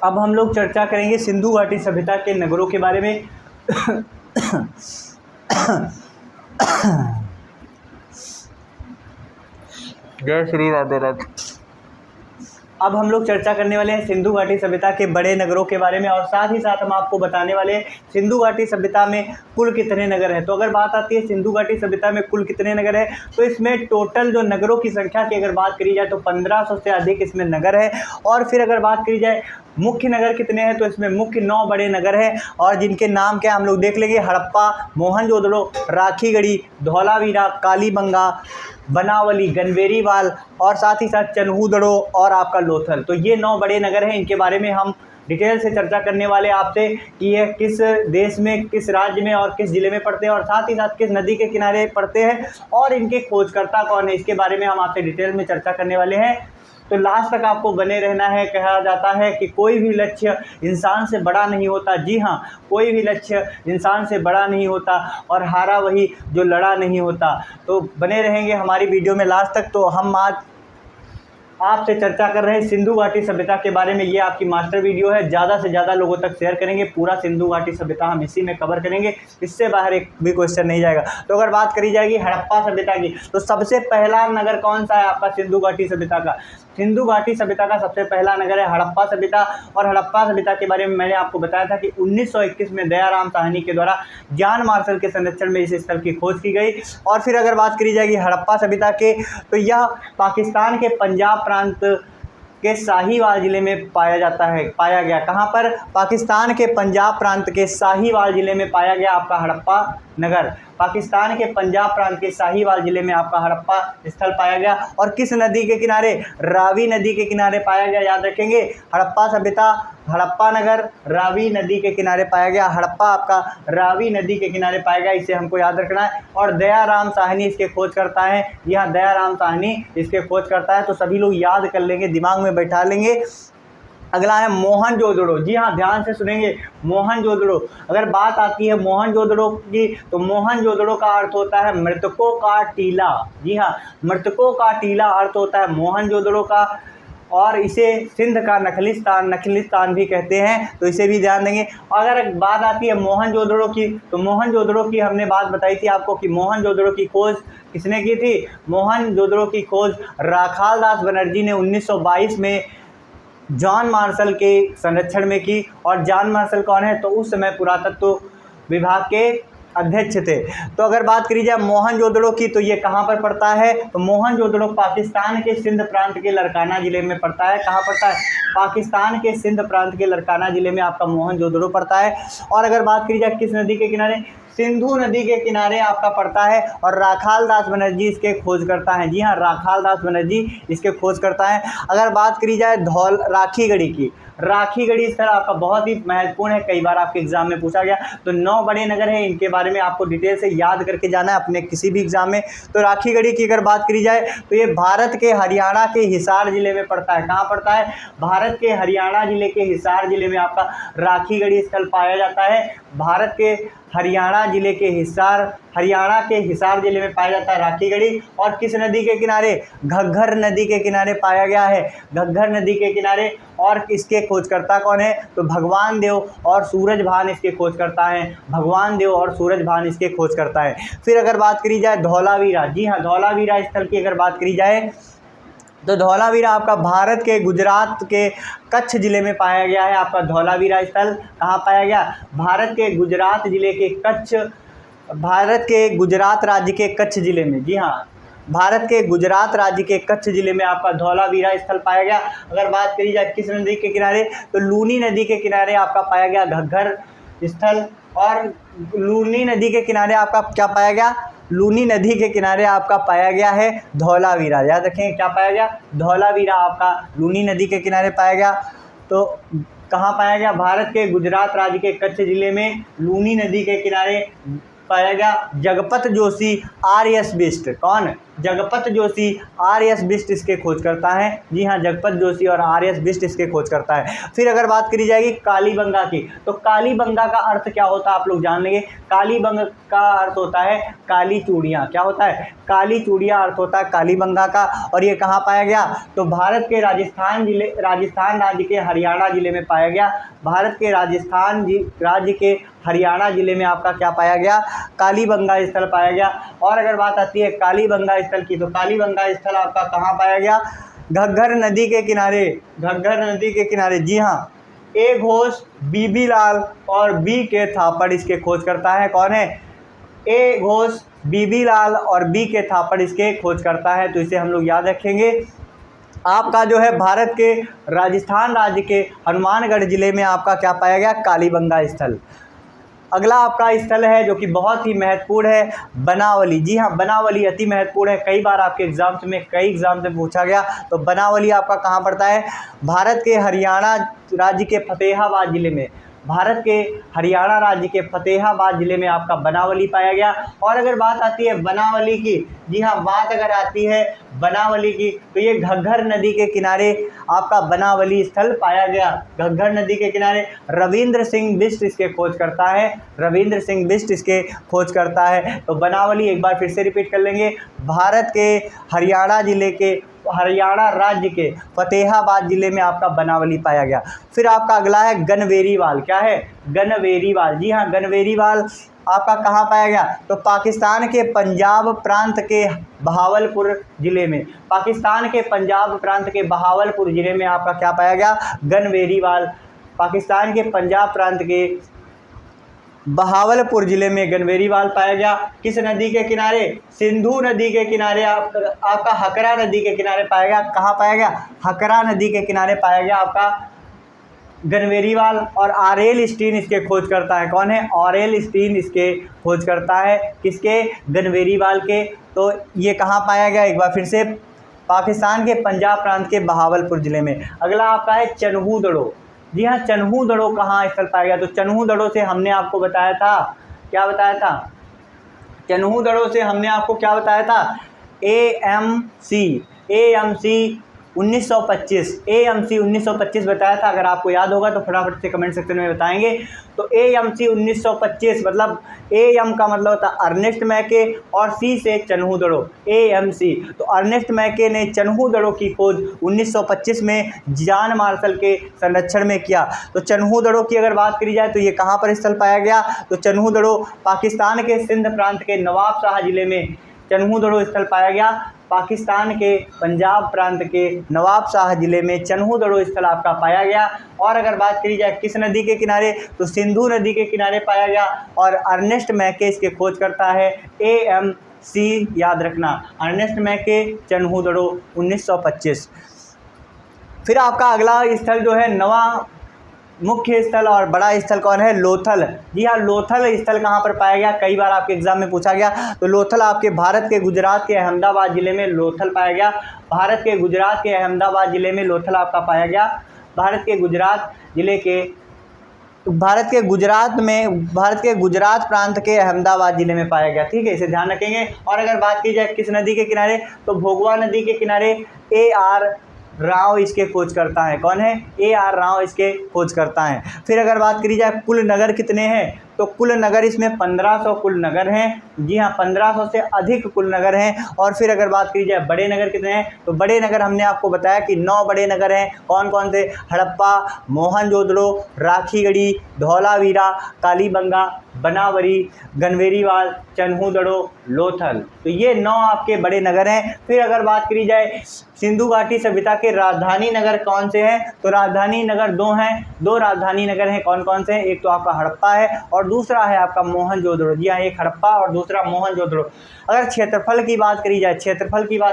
अब हम लोग चर्चा करेंगे सिंधु घाटी सभ्यता के नगरों के बारे में। जय श्री राधे राधे। अब हम लोग चर्चा करने वाले हैं सिंधु घाटी सभ्यता के बड़े नगरों के बारे में, और साथ ही साथ हम आपको बताने वाले हैं सिंधु घाटी सभ्यता में कुल कितने नगर हैं। तो अगर बात आती है सिंधु घाटी सभ्यता में कुल कितने नगर हैं, तो इसमें टोटल जो नगरों की संख्या की अगर बात करी जाए तो 1500 से अधिक इसमें नगर है। और फिर अगर बात करी जाए मुख्य नगर कितने हैं, तो इसमें मुख्य 9 बड़े नगर हैं, और जिनके नाम क्या हम लोग देख लेंगे। हड़प्पा, मोहनजोदड़ो, राखीगढ़ी, धौलावीरा, कालीबंगा, बनावली, गनवेरीवाल और साथ ही साथ चन्हूदड़ो और आपका लोथल। तो ये 9 बड़े नगर हैं, इनके बारे में हम डिटेल से चर्चा करने वाले आपसे कि ये किस देश में, किस राज्य में और किस ज़िले में पड़ते हैं, और साथ ही साथ किस नदी के किनारे पड़ते हैं, और इनके खोजकर्ता कौन है, इसके बारे में हम आपसे डिटेल में चर्चा करने वाले हैं। तो लास्ट तक आपको बने रहना है। कहा जाता है कि कोई भी लक्ष्य इंसान से बड़ा नहीं होता। जी हाँ, कोई भी लक्ष्य इंसान से बड़ा नहीं होता, और हारा वही जो लड़ा नहीं होता। तो बने रहेंगे हमारी वीडियो में लास्ट तक। तो हम आज आपसे चर्चा कर रहे हैं सिंधु घाटी सभ्यता के बारे में। ये आपकी मास्टर वीडियो है, ज़्यादा से ज़्यादा लोगों तक शेयर करेंगे। पूरा सिंधु घाटी सभ्यता हम इसी में कवर करेंगे, इससे बाहर एक भी क्वेश्चन नहीं जाएगा। तो अगर बात करी जाएगी हड़प्पा सभ्यता की, तो सबसे पहला नगर कौन सा है आपका सिंधु घाटी सभ्यता का? सिंधु घाटी सभ्यता का सबसे पहला नगर है हड़प्पा सभ्यता। और हड़प्पा सभ्यता के बारे में मैंने आपको बताया था कि 1921 में दयाराम साहनी के द्वारा जॉन मार्शल के संरक्षण में इस स्थल की खोज की गई। और फिर अगर बात करी जाएगी हड़प्पा सभ्यता के, तो यह पाकिस्तान के पंजाब प्रांत के साहिवाल ज़िले में पाया गया। कहाँ पर? पाकिस्तान के पंजाब प्रांत के साहिवाल ज़िले में पाया गया आपका हड़प्पा नगर। पाकिस्तान के पंजाब प्रांत के साहिवाल ज़िले में आपका हड़प्पा स्थल पाया गया। और किस नदी के किनारे? रावी नदी के किनारे पाया गया। याद रखेंगे, हड़प्पा सभ्यता, हड़प्पा नगर रावी नदी के किनारे पाया गया। हड़प्पा आपका रावी नदी के किनारे पाया गया, इसे हमको याद रखना है। और दयाराम साहनी इसके खोज करता है। यहाँ दयाराम साहनी इसके खोज करता है, तो सभी लोग याद कर लेंगे, दिमाग में बैठा लेंगे। अगला है मोहनजोदड़ो। जी हाँ, ध्यान से सुनेंगे, मोहनजोदड़ो। अगर बात आती है मोहनजोदड़ो की, तो मोहनजोदड़ो का अर्थ होता है मृतकों का टीला। जी हाँ, मृतकों का टीला अर्थ होता है मोहनजोदड़ो का, और इसे सिंध का नखलिस्तान भी कहते हैं, तो इसे भी ध्यान देंगे। अगर बात आती है मोहनजोदड़ो की, तो मोहनजोदड़ो की हमने बात बताई थी आपको कि मोहनजोदड़ो की खोज किसने की थी? मोहनजोदड़ो की खोज राखाल दास बनर्जी ने 1922 में जॉन मार्शल के संरक्षण में की। और जॉन मार्शल कौन है? तो उस समय पुरातत्व विभाग के अध्यक्ष थे। तो अगर बात करी जाए मोहनजोदड़ो की, तो ये कहाँ पर पड़ता है? तो मोहनजोदड़ो पाकिस्तान के सिंध प्रांत के लड़काना ज़िले में पड़ता है। कहाँ पड़ता है? पाकिस्तान के सिंध प्रांत के लड़काना ज़िले में आपका मोहनजोदड़ो पड़ता है। और अगर बात करी जाए किस नदी के किनारे? सिंधु नदी के किनारे आपका पड़ता है। और राखाल दास बनर्जी इसके खोज करता है। जी हाँ, राखाल दास बनर्जी इसके खोज करता है। अगर बात करी जाए राखीगढ़ी की, राखीगढ़ी स्थल आपका बहुत ही महत्वपूर्ण है, कई बार आपके एग्जाम में पूछा गया। तो 9 बड़े नगर हैं, इनके बारे में आपको डिटेल से याद करके जाना है अपने किसी भी एग्जाम में। तो राखीगढ़ी की अगर बात करी जाए, तो ये भारत के हरियाणा के हिसार ज़िले में पड़ता है। कहाँ पड़ता है? भारत के हरियाणा ज़िले के हिसार ज़िले में आपका राखीगढ़ी स्थल पाया जाता है। भारत के हरियाणा के हिसार ज़िले में पाया जाता है राखीगढ़ी। और किस नदी के किनारे? घग्घर नदी के किनारे पाया गया है, घग्घर नदी के किनारे। और इसके खोजकर्ता कौन है? तो भगवान देव और सूरज भान इसके खोजकर्ता हैं। भगवान देव और सूरज भान इसके खोजकर्ता हैं। फिर अगर बात करी जाए धौलावीरा, जी हाँ, धौलावीरा स्थल की अगर बात करी जाए, तो धौलावीरा आपका भारत के गुजरात के कच्छ ज़िले में पाया गया है। आपका धौलावीरा स्थल कहाँ पाया गया? भारत के गुजरात राज्य के कच्छ ज़िले में। जी हाँ, भारत के गुजरात राज्य के कच्छ ज़िले में आपका धौलावीरा स्थल पाया गया। अगर बात करी जाए किस नदी के किनारे, तो लूनी नदी के किनारे आपका पाया गया घग्घर स्थल। और लूनी नदी के किनारे आपका क्या पाया गया? लूनी नदी के किनारे आपका पाया गया है धौलावीरा। याद रखें, क्या पाया गया? धौलावीरा आपका लूनी नदी के किनारे पाया गया। तो कहाँ पाया गया? भारत के गुजरात राज्य के कच्छ ज़िले में लूनी नदी के किनारे पाया गया। जगपत जोशी आर.एस. बिष्ट, कौन? जगपत जोशी आर.एस. बिष्ट इसके खोज करता है। जी हाँ, जगपत जोशी और आर.एस. बिष्ट इसके खोज करता है। फिर अगर बात करी जाएगी कालीबंगा की, तो कालीबंगा का अर्थ क्या होता है आप लोग जान लेंगे। कालीबंगा का अर्थ होता है काली चूड़ियाँ। क्या होता है? काली चूड़ियाँ अर्थ होता है कालीबंगा का। और ये कहाँ पाया गया? तो भारत के राजस्थान राज्य के हरियाणा ज़िले में पाया गया। भारत के राजस्थान राज्य के हरियाणा ज़िले में आपका क्या पाया गया? कालीबंगा स्थल पाया गया। और अगर बात आती है कालीबंगा स्थल की, तो कालीबंगा स्थल आपका कहाँ पाया गया? घग्गर नदी के किनारे, घग्गर नदी के किनारे, जी हाँ, ए घोष, बीबी लाल और बी के थापड़ इसके खोज करता है। कौन है? ए घोष, बीबी लाल और बी के थापड़ इसके खोज करता है। तो इसे हम लोग याद रखेंगे। आपका जो है भारत के राजस्थान राज्य के हनुमानगढ़ जिले में आपका क्या पाया गया? कालीबंगा स्थल। अगला आपका स्थल है जो कि बहुत ही महत्वपूर्ण है, बनावली। जी हाँ, बनावली अति महत्वपूर्ण है, कई बार आपके एग्जाम्स में, कई एग्जाम से पूछा गया। तो बनावली आपका कहाँ पड़ता है? भारत के हरियाणा राज्य के फतेहाबाद जिले में, भारत के हरियाणा राज्य के फतेहाबाद जिले में आपका बनावली पाया गया। और अगर बात आती है बनावली की, जी हाँ, बात अगर आती है बनावली की, तो ये घग्गर नदी के किनारे आपका बनावली स्थल पाया गया। घग्गर नदी के किनारे रविंद्र सिंह बिष्ट इसके खोज करता है, रविंद्र सिंह बिष्ट इसके खोज करता है। तो बनावली एक बार फिर से रिपीट कर लेंगे, भारत के हरियाणा राज्य के फतेहाबाद जिले में आपका बनावली पाया गया। फिर आपका अगला है गनवेरीवाल। क्या है? गनवेरीवाल। जी हाँ, गनवेरीवाल आपका कहाँ पाया गया? तो पाकिस्तान के पंजाब प्रांत के बहावलपुर जिले में, पाकिस्तान के पंजाब प्रांत के बहावलपुर जिले में आपका क्या पाया गया? गनवेरीवाल। पाकिस्तान के पंजाब प्रांत के बहावलपुर जिले में गनवेरीवाल पाया गया। किस नदी के किनारे? सिंधु नदी के किनारे, आपका हकरा नदी के किनारे पाया गया। कहाँ पाया गया? हकरा नदी के किनारे पाया गया आपका गनवेरीवाल। और आरेल स्टीन इसके खोज करता है। कौन है? ऑरेल स्टीन इसके खोज करता है, किसके? गनवेरीवाल के। तो ये कहाँ पाया गया? एक बार फिर से, पाकिस्तान के पंजाब प्रांत के बहावलपुर जिले में। अगला आपका है चन्हू दड़ो। जी हाँ, चन्हू दड़ो कहाँ स्थल पाया गया? तो चन्हू दड़ो से हमने आपको बताया था, क्या बताया था? चन्हू दड़ो से हमने आपको क्या बताया था? AMC 1925, AMC 1925 बताया था। अगर आपको याद होगा तो फटाफट से कमेंट सेक्शन में बताएंगे। तो AMC 1925 मतलब AM का मतलब होता है अर्नेस्ट मैके और C से चन्हू दड़ो, AMC। तो अर्नेस्ट मैके ने चन्हू दड़ो की खोज 1925 में जॉन मार्शल के संरक्षण में किया। तो चन्हू दड़ो की अगर बात करी जाए तो ये कहाँ पर स्थल पाया गया? तो चन्हू दड़ो पाकिस्तान के सिंध प्रांत के नवाब शाह जिले में चन्हू दड़ो स्थल पाया गया। पाकिस्तान के पंजाब प्रांत के नवाब शाह जिले में चन्हू दड़ो स्थल आपका पाया गया। और अगर बात करी जाए किस नदी के किनारे? तो सिंधु नदी के किनारे पाया गया। और अर्नेस्ट मैके इसके खोज करता है, AMC याद रखना, अर्नेस्ट मैके, चन्हू दड़ो 1925। फिर आपका अगला स्थल जो है नवा मुख्य स्थल और बड़ा स्थल कौन है? लोथल। जी हाँ, लोथल स्थल कहाँ पर पाया गया? कई बार आपके एग्जाम में पूछा गया। तो लोथल आपके भारत के गुजरात के अहमदाबाद जिले में लोथल पाया गया। भारत के गुजरात के अहमदाबाद जिले में लोथल आपका पाया गया। भारत के गुजरात प्रांत के अहमदाबाद जिले में पाया गया। ठीक है, इसे ध्यान रखेंगे। और अगर बात की जाए किस नदी के किनारे? तो भोगवा नदी के किनारे AR राव इसके खोज करता है। कौन है? AR राव इसके खोज करता है। फिर अगर बात करी जाए कुल नगर कितने हैं? तो कुल नगर इसमें 1500 कुल नगर हैं। जी हाँ, 1500 से अधिक कुल नगर हैं। और फिर अगर बात की जाए बड़े नगर कितने हैं? तो बड़े नगर हमने आपको बताया कि 9 बड़े नगर हैं। कौन कौन से? हड़प्पा, मोहनजोदड़ो, राखीगढ़ी, धौलावीरा, कालीबंगा, बनावली, गनवेरीवाल, चन्हू दड़ो, लोथल। तो ये 9 आपके बड़े नगर हैं। फिर अगर बात करी जाए सिंधु घाटी सभ्यता के राजधानी नगर कौन से हैं? तो राजधानी नगर 2 हैं, 2 राजधानी नगर हैं। कौन कौन से हैं? एक तो आपका हड़प्पा है और दूसरा है आपका मोहनजोदड़ो। जी हाँ, एक हड़प्पा और दूसरा मोहनजोदड़ो। अगर क्षेत्रफल की बात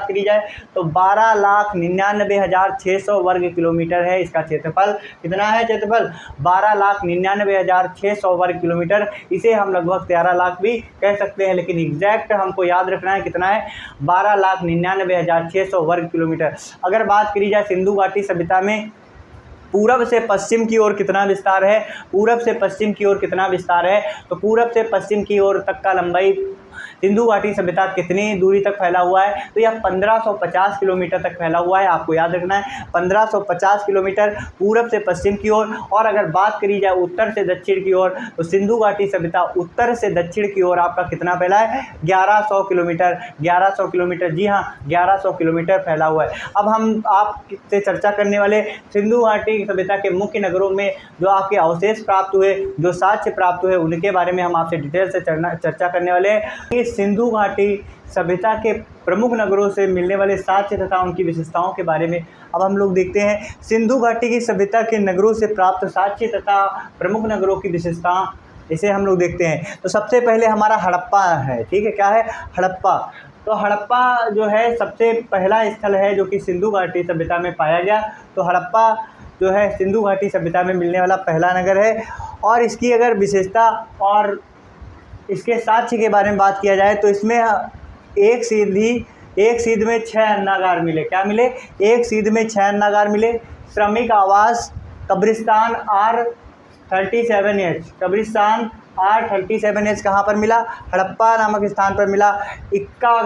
करी जाए तो 12,99,600 वर्ग किलोमीटर है इसका क्षेत्रफल। कितना है क्षेत्रफल? 12,99,600 वर्ग किलोमीटर। इसे हम लगभग 13 लाख भी कह सकते हैं, लेकिन एग्जैक्ट हमको याद रखना है कितना है? 12,99,600 वर्ग किलोमीटर। अगर बात करी जाए सिंधु घाटी सभ्यता में पूरब से पश्चिम की ओर कितना विस्तार है? पूरब से पश्चिम की ओर कितना विस्तार है? तो पूरब से पश्चिम की ओर तक का लंबाई सिंधु घाटी सभ्यता कितनी दूरी तक फैला हुआ है? तो यह 1550 किलोमीटर तक फैला हुआ है। आपको याद रखना है 1550 किलोमीटर पूरब से पश्चिम की ओर। और अगर बात करी जाए उत्तर से दक्षिण की ओर, तो सिंधु घाटी सभ्यता उत्तर से दक्षिण की ओर आपका कितना फैला है? 1100 किलोमीटर। 1100 किलोमीटर, जी हाँ, 1100 किलोमीटर फैला हुआ है। अब हम आपसे चर्चा करने वाले सिंधु घाटी सभ्यता के मुख्य नगरों में जो आपके अवशेष प्राप्त हुए, जो साक्ष्य प्राप्त हुए, उनके बारे में हम आपसे डिटेल से चर्चा करने वाले हैं। ये सिंधु घाटी सभ्यता के प्रमुख नगरों से मिलने वाले साक्ष्य तथा उनकी विशेषताओं के बारे में अब हम लोग देखते हैं। सिंधु घाटी की सभ्यता के नगरों से प्राप्त साक्ष्य तथा प्रमुख नगरों की विशेषताएं, इसे हम लोग देखते हैं। तो सबसे पहले हमारा हड़प्पा है, ठीक है। क्या है? हड़प्पा। तो हड़प्पा जो है सबसे पहला स्थल है जो कि सिंधु घाटी सभ्यता में पाया गया। तो हड़प्पा जो है सिंधु घाटी सभ्यता में मिलने वाला पहला नगर है। और इसकी अगर विशेषता और इसके साक्ष्य के बारे में बात किया जाए तो इसमें एक सीध में 6 अन्नागार मिले। क्या मिले? एक सीध में 6 अन्नागार मिले। श्रमिक आवास, कब्रिस्तान R37H, कब्रिस्तान R37H कहाँ पर मिला? हड़प्पा नामक स्थान पर मिला। इक्का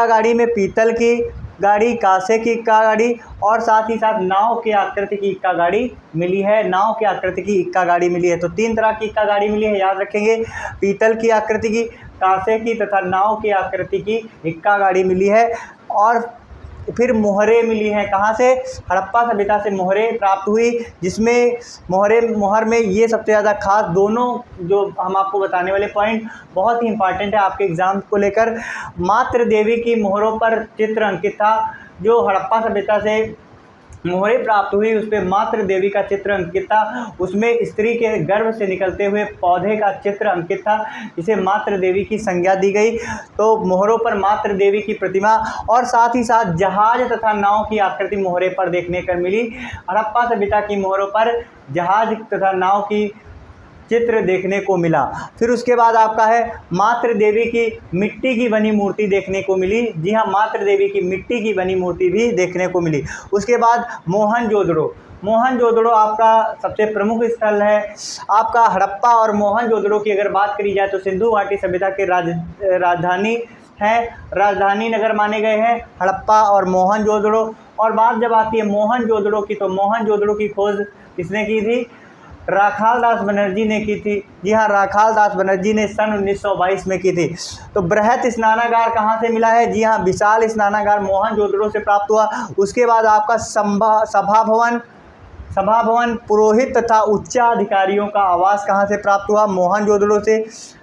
गाड़ी में पीतल की गाड़ी, कांसे की इक्का गाड़ी और साथ ही साथ नाव की आकृति की इक्का गाड़ी मिली है। नाव की आकृति की इक्का गाड़ी मिली है। तो 3 तरह की इक्का गाड़ी मिली है, याद रखेंगे। पीतल की आकृति की, कांसे की तथा नाव की आकृति की इक्का गाड़ी मिली है। और फिर मोहरें मिली हैं। कहाँ से? हड़प्पा सभ्यता से मोहरें प्राप्त हुई, जिसमें मोहर में ये सबसे ज़्यादा खास दोनों जो हम आपको बताने वाले पॉइंट बहुत ही इंपॉर्टेंट है आपके एग्ज़ाम को लेकर। मातृ देवी की मोहरों पर चित्र अंकित था। जो हड़प्पा सभ्यता से मोहरें प्राप्त हुई उस पर मातृ देवी का चित्र अंकित था। उसमें स्त्री के गर्भ से निकलते हुए पौधे का चित्र अंकित था, जिसे मातृ देवी की संज्ञा दी गई। तो मोहरों पर मातृ देवी की प्रतिमा और साथ ही साथ जहाज तथा नाव की आकृति मोहरे पर देखने को मिली। हड़प्पा सभ्यता की मोहरों पर जहाज तथा नाव की चित्र देखने को मिला। फिर उसके बाद आपका है मातृ देवी की मिट्टी की बनी मूर्ति देखने को मिली। जी हाँ, मातृ देवी की मिट्टी की बनी मूर्ति भी देखने को मिली। उसके बाद मोहनजोदड़ो आपका सबसे प्रमुख स्थल है। आपका हड़प्पा और मोहनजोदड़ो की अगर बात करी जाए तो सिंधु घाटी सभ्यता के राजधानी है, राजधानी नगर माने गए हैं हड़प्पा और मोहनजोदड़ो। और बात जब आती है मोहनजोदड़ो की, तो मोहनजोदड़ो की खोज किसने की थी? राखाल दास बनर्जी ने की थी। जी हाँ, राखाल दास बनर्जी ने सन 1922 में की थी। तो बृहत स्नानागार कहाँ से मिला है? जी हाँ, विशाल स्नानागार मोहनजोदड़ो से प्राप्त हुआ। उसके बाद आपका सभा भवन, पुरोहित तथा उच्चाधिकारियों का आवास कहाँ से प्राप्त हुआ? मोहनजोदड़ो से।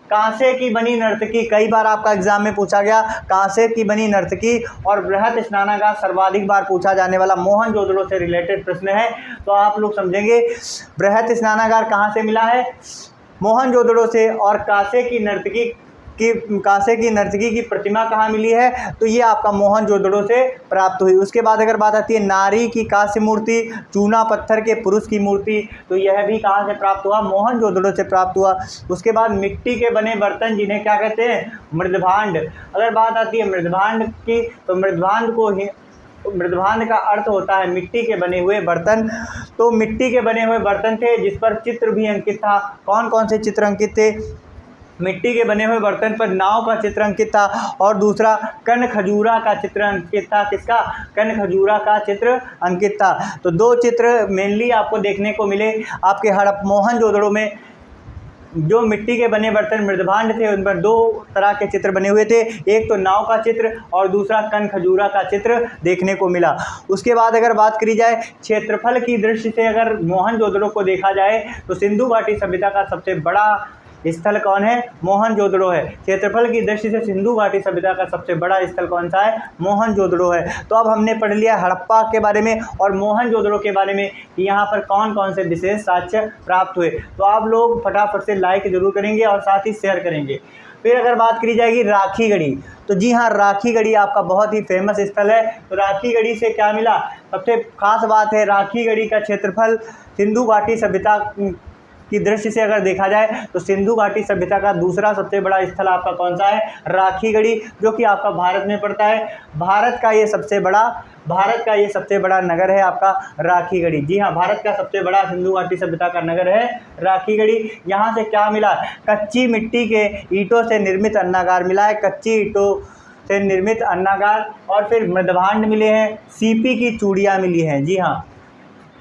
कांसे की बनी नर्तकी, कई बार आपका एग्जाम में पूछा गया, कांसे की बनी नर्तकी। और बृहत स्नानागार सर्वाधिक बार पूछा जाने वाला मोहनजोदड़ो से रिलेटेड प्रश्न है। तो आप लोग समझेंगे बृहत स्नानागार कहाँ से मिला है? मोहनजोदड़ो से। और कांसे की नर्तकी की प्रतिमा कहाँ मिली है? तो ये आपका मोहनजोदड़ो से प्राप्त हुई। उसके बाद अगर बात आती है नारी की कांस्य मूर्ति, चूना पत्थर के पुरुष की मूर्ति, तो यह भी कहाँ से प्राप्त हुआ? मोहनजोदड़ो से प्राप्त हुआ। उसके बाद मिट्टी के बने बर्तन, जिन्हें क्या कहते हैं? मृदभांड। अगर बात आती है मृदभांड की, तो मृदभांड का अर्थ होता है मिट्टी के बने हुए बर्तन। तो मिट्टी के बने हुए बर्तन थे जिस पर चित्र भी अंकित था। कौन कौन से चित्र अंकित थे? मिट्टी के बने हुए बर्तन पर नाव का चित्र अंकित था और दूसरा कन खजूरा का चित्र अंकित था। किसका? कन खजूरा का चित्र अंकित था। तो 2 चित्र मेनली आपको देखने को मिले आपके मोहनजोदड़ो में। जो मिट्टी के बने बर्तन मृदभांड थे उन पर 2 तरह के चित्र बने हुए थे, एक तो नाव का चित्र और दूसरा कन खजूरा का चित्र देखने को मिला। उसके बाद अगर बात करी जाए क्षेत्रफल की दृष्टि से, अगर मोहनजोदड़ो को देखा जाए तो सिंधु घाटी सभ्यता का सबसे बड़ा स्थल कौन है? मोहनजोदड़ो है। क्षेत्रफल की दृष्टि से सिंधु घाटी सभ्यता का सबसे बड़ा स्थल कौन सा है? मोहनजोदड़ो है। तो अब हमने पढ़ लिया हड़प्पा के बारे में और मोहनजोदड़ो के बारे में कि यहाँ पर कौन कौन से विशेष साक्ष्य प्राप्त हुए। तो आप लोग फटाफट से लाइक जरूर करेंगे और साथ ही शेयर करेंगे। फिर अगर बात करी जाएगी राखीगढ़ी, तो जी हाँ, राखीगढ़ी आपका बहुत ही फेमस स्थल है। तो राखीगढ़ी से क्या मिला? सबसे खास बात है राखीगढ़ी का क्षेत्रफल सिंधु घाटी सभ्यता की दृष्टि से अगर देखा जाए तो सिंधु घाटी सभ्यता का दूसरा सबसे बड़ा स्थल आपका कौन सा है? राखीगढ़ी, जो कि आपका भारत में पड़ता है। भारत का ये सबसे बड़ा नगर है आपका राखीगढ़ी। जी हाँ, भारत का सबसे बड़ा सिंधु घाटी सभ्यता का नगर है राखीगढ़ी। यहाँ से क्या मिला? कच्ची मिट्टी के ईंटों से निर्मित अन्नागार मिला है, कच्ची ईंटों से निर्मित अन्नागार। और फिर मृदभांड मिले हैं, सीपी की चूड़ियाँ मिली हैं। जी हाँ,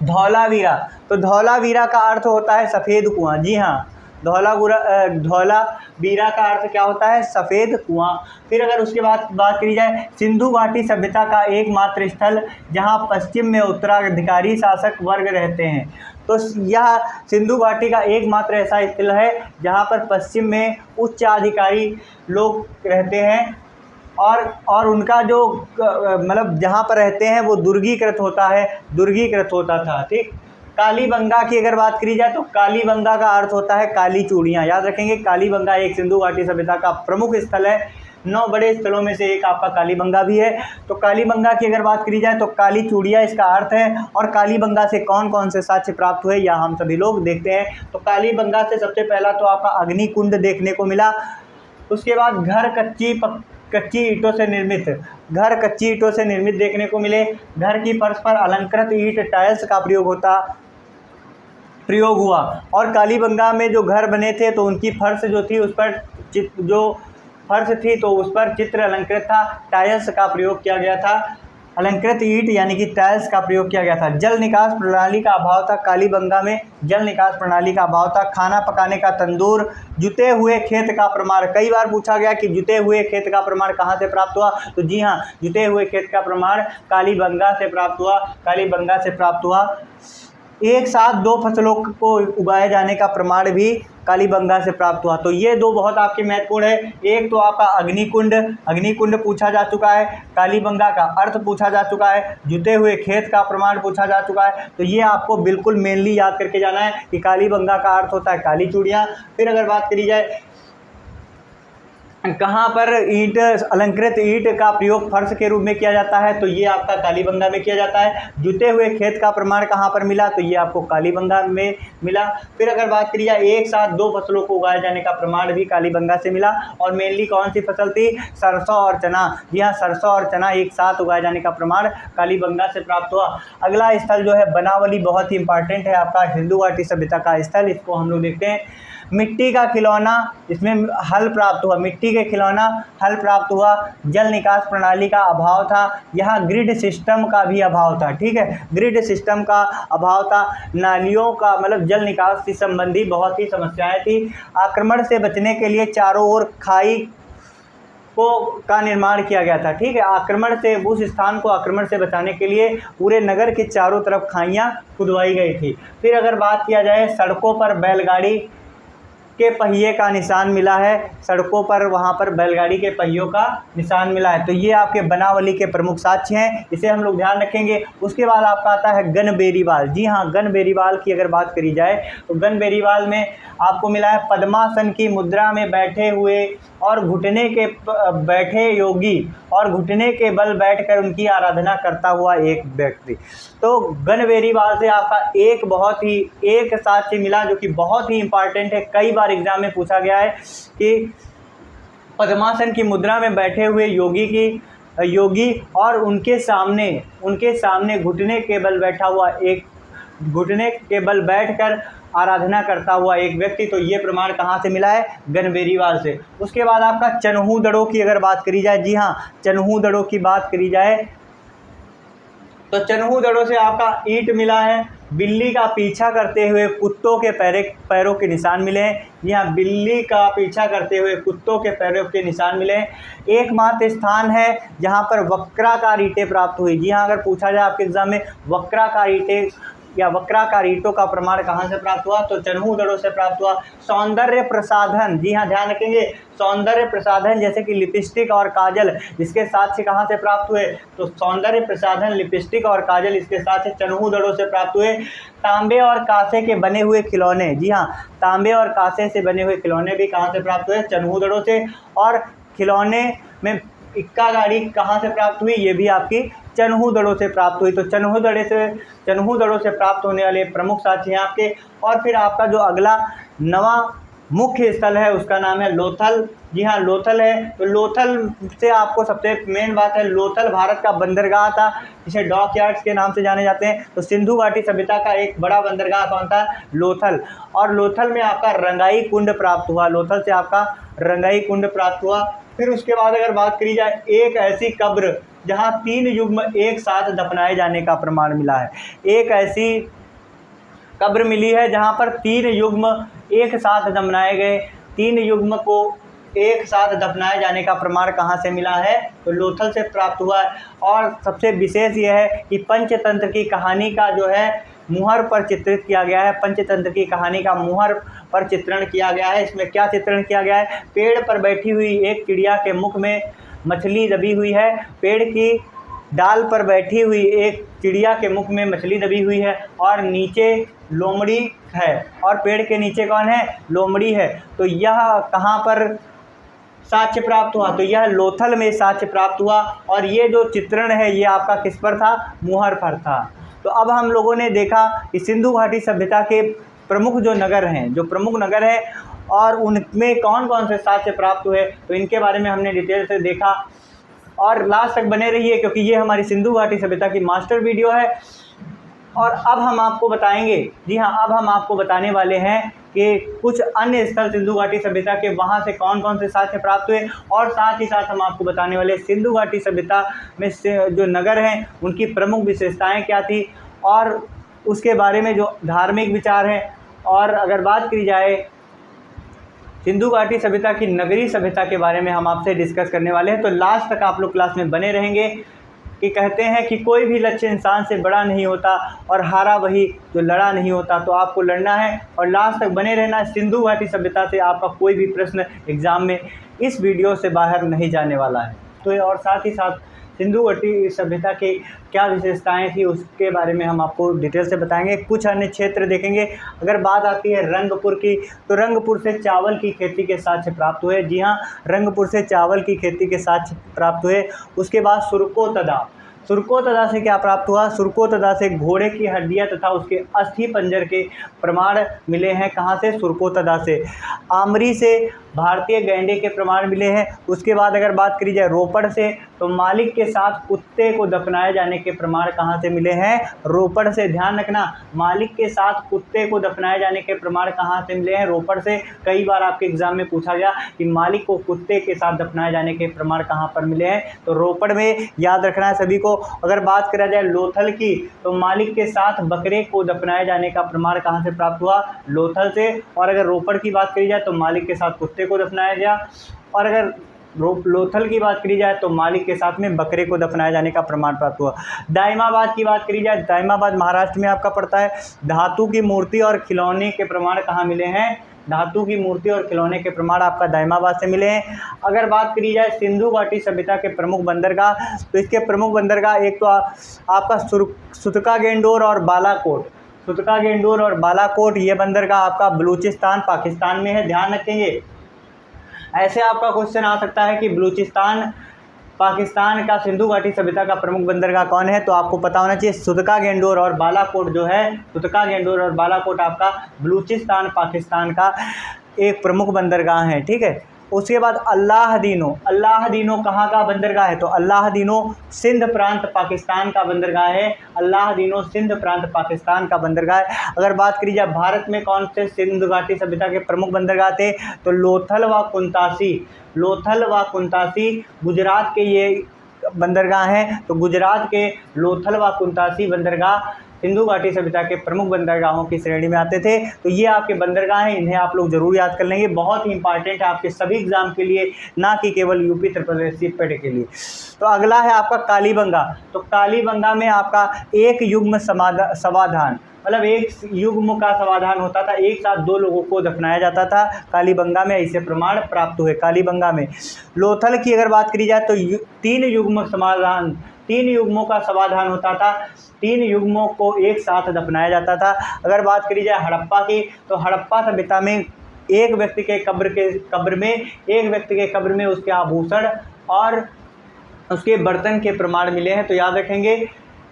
धौलावीरा, तो धौलावीरा का अर्थ होता है सफ़ेद कुआं। जी हाँ, धौला बीरा का अर्थ क्या होता है, सफ़ेद कुआं। फिर अगर उसके बाद बात करी जाए सिंधु घाटी सभ्यता का एकमात्र स्थल जहां पश्चिम में उत्तराधिकारी शासक वर्ग रहते हैं, तो यह सिंधु घाटी का एकमात्र ऐसा स्थल है जहां पर पश्चिम में उच्चाधिकारी लोग रहते हैं और उनका जो मतलब जहाँ पर रहते हैं वो दुर्गीकृत होता था। ठीक। कालीबंगा की अगर बात करी जाए तो कालीबंगा का अर्थ होता है काली चूड़ियाँ। याद रखेंगे, कालीबंगा एक सिंधु घाटी सभ्यता का प्रमुख स्थल है। 9 बड़े स्थलों में से एक आपका कालीबंगा भी है। तो कालीबंगा की अगर बात करी जाए तो काली चूड़ियाँ इसका अर्थ है। और कालीबंगा से कौन कौन से साक्ष्य प्राप्त हुए यह हम सभी लोग देखते हैं। तो कालीबंगा से सबसे पहला तो आपका अग्निकुंड देखने को मिला। उसके बाद घर कच्ची ईंटों से निर्मित देखने को मिले। घर की फर्श पर अलंकृत ईंट टाइल्स का प्रयोग हुआ। और कालीबंगा में जो घर बने थे तो उनकी फर्श जो थी उस पर उस पर चित्र अलंकृत था, टाइल्स का प्रयोग किया गया था, अलंकृत ईंट यानी कि टाइल्स का प्रयोग किया गया था। जल निकास प्रणाली का अभाव था, कालीबंगा में जल निकास प्रणाली का अभाव था। खाना पकाने का तंदूर, जुते हुए खेत का प्रमाण, कई बार पूछा गया कि जुते हुए खेत का प्रमाण कहाँ से प्राप्त हुआ, तो जी हाँ, जुते हुए खेत का प्रमाण कालीबंगा से प्राप्त हुआ। एक साथ 2 फसलों को उगाए जाने का प्रमाण भी कालीबंगा से प्राप्त हुआ। तो ये 2 बहुत आपके महत्वपूर्ण है। एक तो आपका अग्निकुंड पूछा जा चुका है, कालीबंगा का अर्थ पूछा जा चुका है, जुते हुए खेत का प्रमाण पूछा जा चुका है। तो ये आपको बिल्कुल मेनली याद करके जाना है कि कालीबंगा का अर्थ होता है काली चूड़ियाँ। फिर अगर बात करी जाए कहाँ पर अलंकृत ईंट का प्रयोग फर्श के रूप में किया जाता है, तो ये आपका कालीबंगा में किया जाता है। जुते हुए खेत का प्रमाण कहाँ पर मिला, तो ये आपको कालीबंगा में मिला। फिर अगर बात करी जाए एक साथ 2 फसलों को उगाए जाने का प्रमाण भी कालीबंगा से मिला। और मेनली कौन सी फसल थी, सरसों और चना। जी हाँ, सरसों और चना एक साथ उगाए जाने का प्रमाण कालीबंगा से प्राप्त हुआ। अगला स्थल जो है बनावली, बहुत ही इंपॉर्टेंट है आपका सिंधु घाटी सभ्यता का स्थल। इसको हम लोग देखते हैं। मिट्टी का खिलौना, इसमें हल प्राप्त हुआ, मिट्टी के खिलौना हल प्राप्त हुआ। जल निकास प्रणाली का अभाव था, यहाँ ग्रिड सिस्टम का भी अभाव था। ठीक है, ग्रिड सिस्टम का अभाव था। नालियों का मतलब जल निकास से संबंधी बहुत ही समस्याएं थी। आक्रमण से बचने के लिए चारों ओर खाई का निर्माण किया गया था। ठीक है, आक्रमण से उस स्थान को आक्रमण से बचाने के लिए पूरे नगर के चारों तरफ खाइयाँ खुदवाई गई थी। फिर अगर बात किया जाए सड़कों पर बैलगाड़ी के पहिए का निशान मिला है, सड़कों पर वहाँ पर बैलगाड़ी के पहियों का निशान मिला है। तो ये आपके बनावली के प्रमुख साक्ष्य हैं, इसे हम लोग ध्यान रखेंगे। उसके बाद आपका आता है गनबेरीवाल। जी हाँ, गनबेरीवाल की अगर बात करी जाए तो गनबेरीवाल में आपको मिला है पद्मासन की मुद्रा में बैठे हुए और घुटने के बल बैठकर उनकी आराधना करता हुआ एक व्यक्ति। तो गनबेरीवाल से आपका एक साक्ष्य मिला जो कि बहुत ही इंपॉर्टेंट है, कई बार एग्जाम में पूछा गया है कि पद्मासन की मुद्रा में बैठे हुए योगी और उनके सामने घुटने के बल बैठकर आराधना करता हुआ एक व्यक्ति। तो ये प्रमाण कहाँ से मिला है, गनबेरीवाल से। उसके बाद आपका चन्हूदड़ों की अगर बात करी जाए, जी हाँ, चन्हूदड़ों की बात करी जाए तो चन्हूदड़ों से आपका ईंट मिला है। बिल्ली का पीछा करते हुए कुत्तों के पैरों के निशान मिले हैं। यहाँ बिल्ली का पीछा करते हुए कुत्तों के पैरों के निशान मिले हैं। एकमात्र स्थान है जहाँ पर वक्राकार ईंटें प्राप्त हुई। जी हाँ, अगर पूछा जाए आपके एग्जाम में वक्राकार ईंटों का प्रमाण कहाँ से प्राप्त हुआ, तो चन्हूदड़ों से प्राप्त हुआ। सौंदर्य प्रसाधन, जी हाँ, ध्यान रखेंगे, सौंदर्य प्रसाधन जैसे कि लिपस्टिक और काजल, इसके साक्ष्य कहाँ से प्राप्त हुए, तो सौंदर्य प्रसाधन, लिपस्टिक और काजल इसके साक्ष्य चन्हूदड़ों से प्राप्त हुए। तांबे और कांसे के बने हुए खिलौने, जी हाँ, तांबे और कांसे से बने हुए खिलौने भी कहाँ से प्राप्त हुए, चन्हूदड़ों से। और खिलौने में इक्का गाड़ी कहाँ से प्राप्त हुई, ये भी आपकी चन्हूदड़ों से प्राप्त हुई। तो चन्हूदड़ों से प्राप्त होने वाले प्रमुख साक्ष्य हैं आपके। और फिर आपका जो अगला नवा मुख्य स्थल है उसका नाम है लोथल। जी हाँ, लोथल है। तो लोथल से आपको सबसे मेन बात है, लोथल भारत का बंदरगाह था जिसे डॉक यार्ड्स के नाम से जाने जाते हैं। तो सिंधु घाटी सभ्यता का एक बड़ा बंदरगाह कौन था, लोथल। और लोथल में आपका रंगाई कुंड प्राप्त हुआ, लोथल से आपका रंगाई कुंड प्राप्त हुआ। फिर उसके बाद अगर बात करी जाए एक ऐसी कब्र जहाँ 3 युग्म एक साथ दफनाए जाने का प्रमाण मिला है। एक ऐसी कब्र मिली है जहाँ पर 3 युग्म एक साथ दफनाए गए 3 युग्म को एक साथ दफनाए जाने का प्रमाण कहाँ से मिला है? तो लोथल से प्राप्त हुआ है। और सबसे विशेष यह है कि पंचतंत्र की कहानी का जो है मुहर पर चित्रित किया गया है। पंचतंत्र की कहानी का मुहर पर चित्रण किया गया है। इसमें क्या चित्रण किया गया है? पेड़ पर बैठी हुई एक चिड़िया के मुख में मछली दबी हुई है। पेड़ की डाल पर बैठी हुई एक चिड़िया के मुख में मछली दबी हुई है और नीचे लोमड़ी है, और पेड़ के नीचे कौन है? लोमड़ी है। तो यह कहाँ पर साक्ष्य प्राप्त हुआ? तो यह लोथल में साक्ष्य प्राप्त हुआ। और ये जो चित्रण है ये आपका किस पर था? मुहर पर था। तो अब हम लोगों ने देखा कि सिंधु घाटी सभ्यता के प्रमुख जो नगर हैं, जो प्रमुख नगर हैं और उनमें कौन कौन से साक्ष्य प्राप्त हुए, तो इनके बारे में हमने डिटेल से देखा। और लास्ट तक बने रहिए क्योंकि ये हमारी सिंधु घाटी सभ्यता की मास्टर वीडियो है। और अब हम आपको बताएंगे, जी हाँ, अब हम आपको बताने वाले हैं कि कुछ अन्य स्थल सिंधु घाटी सभ्यता के वहाँ से कौन कौन से साक्ष्य प्राप्त हुए, और साथ ही साथ हम आपको बताने वाले सिंधु घाटी सभ्यता में से जो नगर हैं उनकी प्रमुख विशेषताएं क्या थी, और उसके बारे में जो धार्मिक विचार हैं। और अगर बात की जाए सिंधु घाटी सभ्यता की नगरीय सभ्यता के बारे में हम आपसे डिस्कस करने वाले हैं। तो लास्ट तक आप लोग क्लास में बने रहेंगे। कि कहते हैं कि कोई भी लक्ष्य इंसान से बड़ा नहीं होता और हारा वही जो लड़ा नहीं होता। तो आपको लड़ना है और लास्ट तक बने रहना। सिंधु घाटी सभ्यता से आपका कोई भी प्रश्न एग्ज़ाम में इस वीडियो से बाहर नहीं जाने वाला है। तो और साथ ही साथ सिंधु घाटी सभ्यता की क्या विशेषताएं थी उसके बारे में हम आपको डिटेल से बताएंगे। कुछ अन्य क्षेत्र देखेंगे। अगर बात आती है रंगपुर की, तो रंगपुर से चावल की खेती के साक्ष्य प्राप्त हुए। जी हाँ, रंगपुर से चावल की खेती के साक्ष्य प्राप्त हुए। उसके बाद सुरकोतदा, सुरकोतदा से क्या प्राप्त हुआ? सुरकोतदा से घोड़े की हड्डियां तथा उसके अस्थि पंजर के प्रमाण मिले हैं। कहाँ से? सुरकोतदा से। आमरी से भारतीय गैंडे के प्रमाण मिले हैं। उसके बाद अगर बात करी जाए रोपड़ से, तो मालिक के साथ कुत्ते को दफनाए जाने के प्रमाण कहाँ से मिले हैं? रोपड़ से। ध्यान रखना, मालिक के साथ कुत्ते को दफनाए जाने के प्रमाण कहाँ से मिले हैं? रोपड़ से। कई बार आपके एग्जाम में पूछा गया कि मालिक को कुत्ते के साथ दफनाए जाने के प्रमाण कहाँ पर मिले हैं? तो रोपड़ में। याद रखना है सभी को। अगर बात करा जाए लोथल की, तो मालिक के साथ बकरे को दफनाए जाने का प्रमाण कहाँ से प्राप्त हुआ? लोथल से। और अगर रोपड़ की बात करी जाए तो मालिक के साथ कुत्ते को दफनाया गया। और अगर लोथल की बात करी जाए तो मालिक के साथ में बकरे को दफनाए जाने का प्रमाण प्राप्त हुआ। दाइमाबाद की बात करी जाए, दाइमाबाद महाराष्ट्र में आपका पड़ता है। धातु की मूर्ति और खिलौने के प्रमाण कहाँ मिले हैं? धातु की मूर्ति और खिलौने के प्रमाण आपका दाइमाबाद से मिले हैं। अगर बात करी जाए सिंधु घाटी सभ्यता के प्रमुख बंदरगाह, तो इसके प्रमुख बंदरगाह एक तो आपका सुतका गेंडोर और बालाकोट। सुतका गेंडोर और बालाकोट ये बंदरगाह आपका बलूचिस्तान पाकिस्तान में है। ध्यान रखेंगे, ऐसे आपका क्वेश्चन आ सकता है कि बलूचिस्तान पाकिस्तान का सिंधु घाटी सभ्यता का प्रमुख बंदरगाह कौन है? तो आपको पता होना चाहिए सुतका गेंडोर और बालाकोट जो है, सुतका गेंडोर और बालाकोट आपका बलूचिस्तान पाकिस्तान का एक प्रमुख बंदरगाह है। ठीक है। उसके बाद अल्लाहदीनो, अल्लाहदीनो कहाँ का बंदरगाह है? तो अल्लाहदीनो सिंध प्रांत पाकिस्तान का बंदरगाह है। अल्लाहदीनो सिंध प्रांत पाकिस्तान का बंदरगाह है। अगर बात करी जाए भारत में कौन से सिंधु घाटी सभ्यता के प्रमुख बंदरगाह थे, तो लोथल व कुंतासी। लोथल व कुंतासी गुजरात के ये बंदरगाह हैं। तो गुजरात के लोथल व कुंतासी बंदरगाह सिंधु घाटी सभ्यता के प्रमुख बंदरगाहों की श्रेणी में आते थे। तो ये आपके बंदरगाह हैं, इन्हें आप लोग जरूर याद कर लेंगे। बहुत ही इंपॉर्टेंट है आपके सभी एग्जाम के लिए, ना कि केवल यूपी उत्तर प्रदेश सीपेट के लिए। तो अगला है आपका कालीबंगा। तो कालीबंगा में आपका एक युग्म समाधान, मतलब एक युग्म का समाधान होता था, एक साथ 2 लोगों को दफनाया जाता था। कालीबंगा में ऐसे प्रमाण प्राप्त हुए। कालीबंगा में। लोथल की अगर बात करी जाए तो 3 युग्म समाधान, 3 युग्मों का समाधान होता था। 3 युग्मों को एक साथ दफनाया जाता था। अगर बात करी जाए हड़प्पा की, तो हड़प्पा सभ्यता में एक व्यक्ति के कब्र में उसके आभूषण और उसके बर्तन के प्रमाण मिले हैं। तो याद रखेंगे,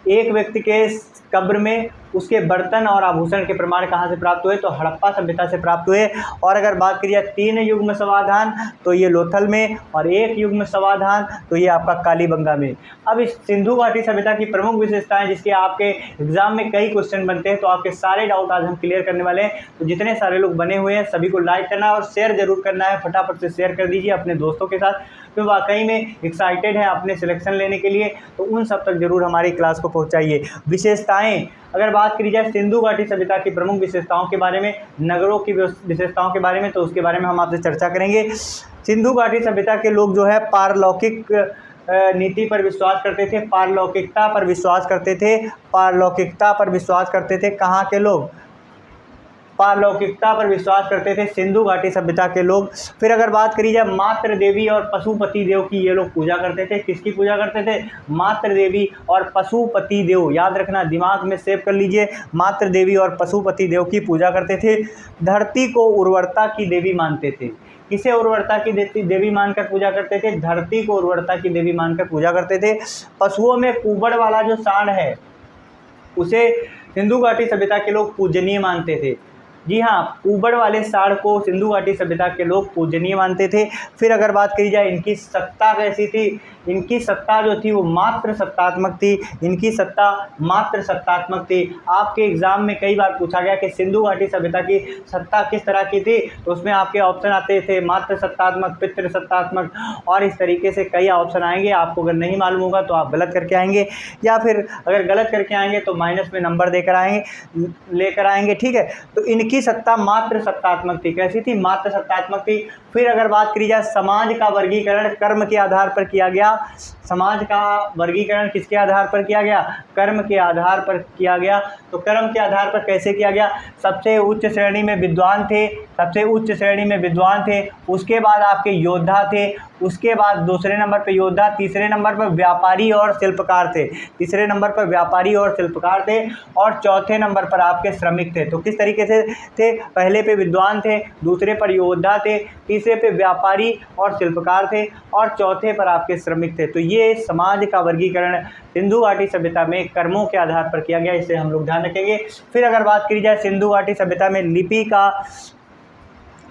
एक व्यक्ति के कब्र में उसके बर्तन और आभूषण के प्रमाण कहाँ से प्राप्त हुए? तो हड़प्पा सभ्यता से प्राप्त हुए। और अगर बात करिए 3 युग्म समाधान, तो ये लोथल में, और 1 युग्म समाधान तो ये आपका कालीबंगा में। अब इस सिंधु घाटी सभ्यता की प्रमुख विशेषताएं जिसके आपके एग्जाम में कई क्वेश्चन बनते हैं, तो आपके सारे डाउट आज हम क्लियर करने वाले हैं। तो जितने सारे लोग बने हुए हैं सभी को लाइक करना है और शेयर जरूर करना है। फटाफट से शेयर कर दीजिए अपने दोस्तों के साथ जो वाकई में एक्साइटेड हैं अपने सिलेक्शन लेने के लिए। तो उन सब तक जरूर हमारी क्लास को पहुँचाइए। विशेषताएँ अगर बात करी जाए सिंधु घाटी सभ्यता की प्रमुख विशेषताओं के बारे में, नगरों की विशेषताओं के बारे में, तो उसके बारे में हम आपसे चर्चा करेंगे। सिंधु घाटी सभ्यता के लोग जो है पारलौकिक नीति पर विश्वास करते थे, पारलौकिकता पर विश्वास करते थे, पारलौकिकता पर विश्वास करते थे। कहाँ के लोग? पारलौकिकता पर विश्वास करते थे सिंधु घाटी सभ्यता के लोग। फिर अगर बात करी जाए मातृ देवी और पशुपति देव की, ये लोग पूजा करते थे। किसकी पूजा करते थे? मातृ देवी और पशुपति देव। याद रखना, दिमाग में सेव कर लीजिए, मातृ देवी और पशुपति देव की पूजा करते थे। धरती को उर्वरता की देवी मानते थे। किसे उर्वरता की देवी मानकर पूजा करते थे? धरती को उर्वरता की देवी मानकर पूजा करते थे। पशुओं में कुबड़ वाला जो सांड है उसे सिंधु घाटी सभ्यता के लोग पूजनीय मानते थे। जी हाँ, ऊबड़ वाले सांड को सिंधु घाटी सभ्यता के लोग पूजनीय मानते थे। फिर अगर बात करी जाए इनकी सत्ता कैसी थी, इनकी सत्ता जो थी वो मात्र सत्तात्मक थी। इनकी सत्ता मात्र सत्तात्मक थी। आपके एग्जाम में कई बार पूछा गया कि सिंधु घाटी सभ्यता की सत्ता किस तरह की थी, तो उसमें आपके ऑप्शन आते थे मात्र सत्तात्मक, पितृ सत्तात्मक और इस तरीके से कई ऑप्शन आएंगे। आपको अगर नहीं मालूम होगा तो आप गलत करके आएंगे, या फिर अगर गलत करके आएंगे तो माइनस में नंबर लेकर आएंगे। ठीक है, तो इनकी सत्ता मात्र सत्तात्मक थी। कैसी थी? मात्र सत्तात्मक थी। फिर अगर बात करी जाए समाज का वर्गीकरण कर्म के आधार पर किया गया। समाज का वर्गीकरण किसके आधार पर किया गया? कर्म के आधार पर किया गया। तो कर्म के आधार पर कैसे किया गया? सबसे उच्च श्रेणी में विद्वान थे, सबसे उच्च श्रेणी में विद्वान थे, उसके बाद आपके योद्धा थे, उसके बाद दूसरे नंबर पर योद्धा, तीसरे नंबर पर व्यापारी और शिल्पकार थे, तीसरे नंबर पर व्यापारी और शिल्पकार थे, और चौथे नंबर पर आपके श्रमिक थे। तो किस तरीके से थे? पहले पे विद्वान थे, दूसरे पर योद्धा थे, तीसरे पे व्यापारी और शिल्पकार थे, और चौथे पर आपके श्रमिक थे। तो ये समाज का वर्गीकरण सिंधु घाटी सभ्यता में कर्मों के आधार पर किया गया, इसे हम लोग ध्यान रखेंगे। फिर अगर बात करी जाए सिंधु घाटी सभ्यता में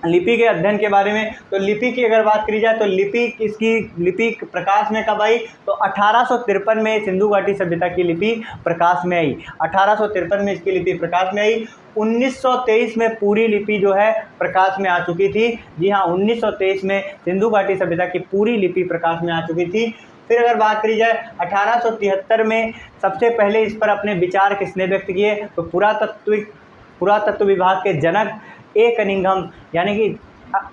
लिपि के अध्ययन के बारे में, तो लिपि की अगर बात करी जाए तो लिपि प्रकाश में कब आई? तो 1853 में सिंधु घाटी सभ्यता की लिपि प्रकाश में आई। 1853 में इसकी लिपि प्रकाश में आई। 1923 में पूरी लिपि जो है प्रकाश में आ चुकी थी। जी हाँ, 1923 में सिंधु घाटी सभ्यता की पूरी लिपि प्रकाश में आ चुकी थी। फिर अगर बात करी जाए 1873 में सबसे पहले इस पर अपने विचार किसने व्यक्त किए? तो पुरातत्व विभाग के जनक कनिंघम यानी कि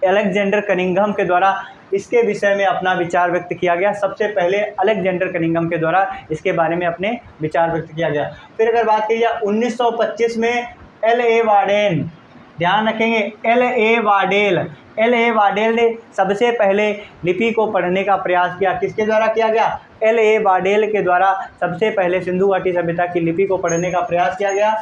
अलेक्जेंडर कनिंघम के द्वारा इसके विषय में अपना विचार व्यक्त किया गया। सबसे पहले अलेक्जेंडर कनिंघम के द्वारा इसके बारे में अपने विचार व्यक्त किया गया। फिर अगर बात की जाए 1925 में L.A. वार्डेन, ध्यान रखेंगे L.A. वार्डेल ने सबसे पहले लिपि को पढ़ने का प्रयास किया। किसके द्वारा किया गया? L.A. वार्डेल के द्वारा सबसे पहले सिंधु घाटी सभ्यता की लिपि को पढ़ने का प्रयास किया गया।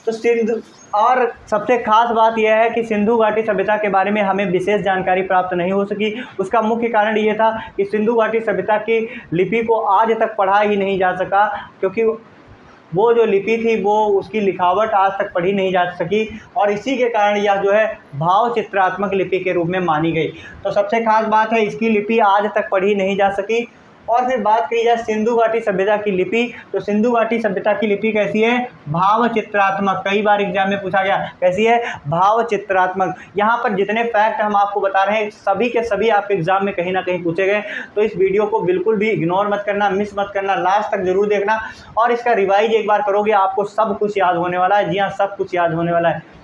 तो और सबसे खास बात यह है कि सिंधु घाटी सभ्यता के बारे में हमें विशेष जानकारी प्राप्त नहीं हो सकी। उसका मुख्य कारण ये था कि सिंधु घाटी सभ्यता की लिपि को आज तक पढ़ा ही नहीं जा सका, क्योंकि वो जो लिपि थी वो उसकी लिखावट आज तक पढ़ी नहीं जा सकी, और इसी के कारण यह जो है भाव चित्रात्मक लिपि के रूप में मानी गई। तो सबसे खास बात है इसकी लिपि आज तक पढ़ी नहीं जा सकी। और फिर बात की जाए सिंधु घाटी सभ्यता की लिपि, तो सिंधु घाटी सभ्यता की लिपि कैसी है? भाव चित्रात्मक। कई बार एग्जाम में पूछा गया कैसी है? भाव चित्रात्मक। यहाँ पर जितने फैक्ट हम आपको बता रहे हैं सभी के सभी आपके एग्जाम में कहीं ना कहीं पूछे गए, तो इस वीडियो को बिल्कुल भी इग्नोर मत करना, मिस मत करना, लास्ट तक जरूर देखना, और इसका रिवाइज एक बार करोगे आपको सब कुछ याद होने वाला है। जी हाँ, सब कुछ याद होने वाला है।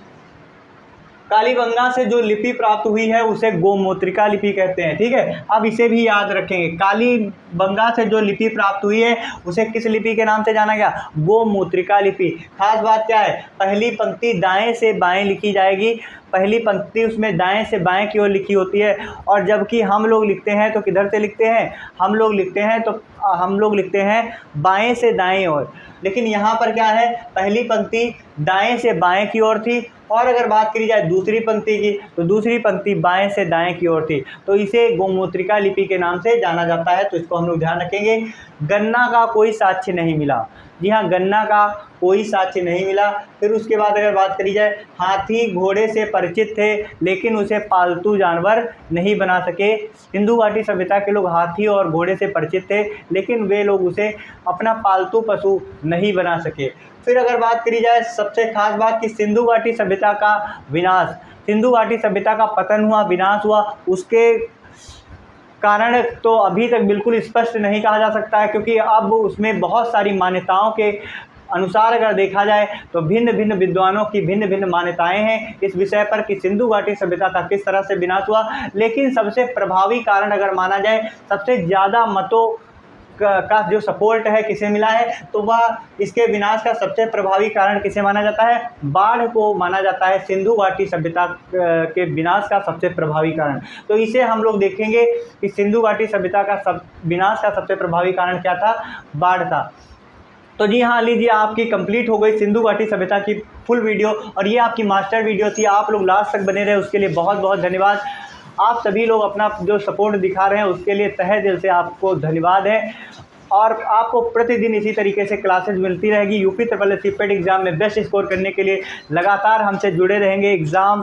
कालीबंगा से जो लिपि प्राप्त हुई है उसे गोमूत्रिका लिपि कहते हैं। ठीक है, अब इसे भी याद रखेंगे। कालीबंगा से जो लिपि प्राप्त हुई है उसे किस लिपि के नाम से जाना गया? गोमूत्रिका लिपि। खास बात क्या है? पहली पंक्ति दाएं से बाएं लिखी जाएगी, पहली पंक्ति उसमें दाएं से बाएं की ओर लिखी होती है, और जबकि हम लोग लिखते हैं तो किधर से लिखते हैं? हम लोग लिखते हैं बाएं से दाएं ओर, लेकिन यहाँ पर क्या है? पहली पंक्ति दाएं से बाएं की ओर थी, और अगर बात करी जाए दूसरी पंक्ति की तो दूसरी पंक्ति बाएं से दाएं की ओर थी, तो इसे गोमूत्रिका लिपि के नाम से जाना जाता है। तो इसको हम लोग ध्यान रखेंगे। गन्ना का कोई साक्ष्य नहीं मिला। जी हाँ, गन्ना का कोई साक्ष्य नहीं मिला। फिर उसके बाद अगर बात करी जाए हाथी घोड़े से परिचित थे लेकिन उसे पालतू जानवर नहीं बना सके। सिंधु घाटी सभ्यता के लोग हाथी और घोड़े से परिचित थे लेकिन वे लोग उसे अपना पालतू पशु नहीं बना सके। फिर अगर बात करी जाए सबसे खास बात कि सिंधु घाटी सभ्यता का विनाश, सिंधु घाटी सभ्यता का पतन हुआ, विनाश हुआ, उसके कारण तो अभी तक बिल्कुल स्पष्ट नहीं कहा जा सकता है, क्योंकि अब उसमें बहुत सारी मान्यताओं के अनुसार अगर देखा जाए तो भिन्न भिन्न विद्वानों की भिन्न भिन्न मान्यताएं हैं इस विषय पर कि सिंधु घाटी सभ्यता का किस तरह से विनाश हुआ। लेकिन सबसे प्रभावी कारण अगर माना जाए, सबसे ज़्यादा मतों का जो सपोर्ट है किसे मिला है, तो वह इसके विनाश का सबसे प्रभावी कारण किसे माना जाता है, बाढ़ को माना जाता है सिंधु घाटी सभ्यता के विनाश का सबसे प्रभावी कारण। तो इसे हम लोग देखेंगे कि सिंधु घाटी सभ्यता का विनाश का सबसे प्रभावी कारण क्या था, बाढ़ था। तो जी हाँ, लीजिए आपकी कंप्लीट हो गई सिंधु घाटी सभ्यता की फुल वीडियो, और ये आपकी मास्टर वीडियो थी। आप लोग लास्ट तक बने रहे, उसके लिए बहुत बहुत धन्यवाद। आप सभी लोग अपना जो सपोर्ट दिखा रहे हैं उसके लिए तहे दिल से आपको धन्यवाद है। और आपको प्रतिदिन इसी तरीके से क्लासेस मिलती रहेगी। यूपी SSSC पेड एग्ज़ाम में बेस्ट स्कोर करने के लिए लगातार हमसे जुड़े रहेंगे, एग्ज़ाम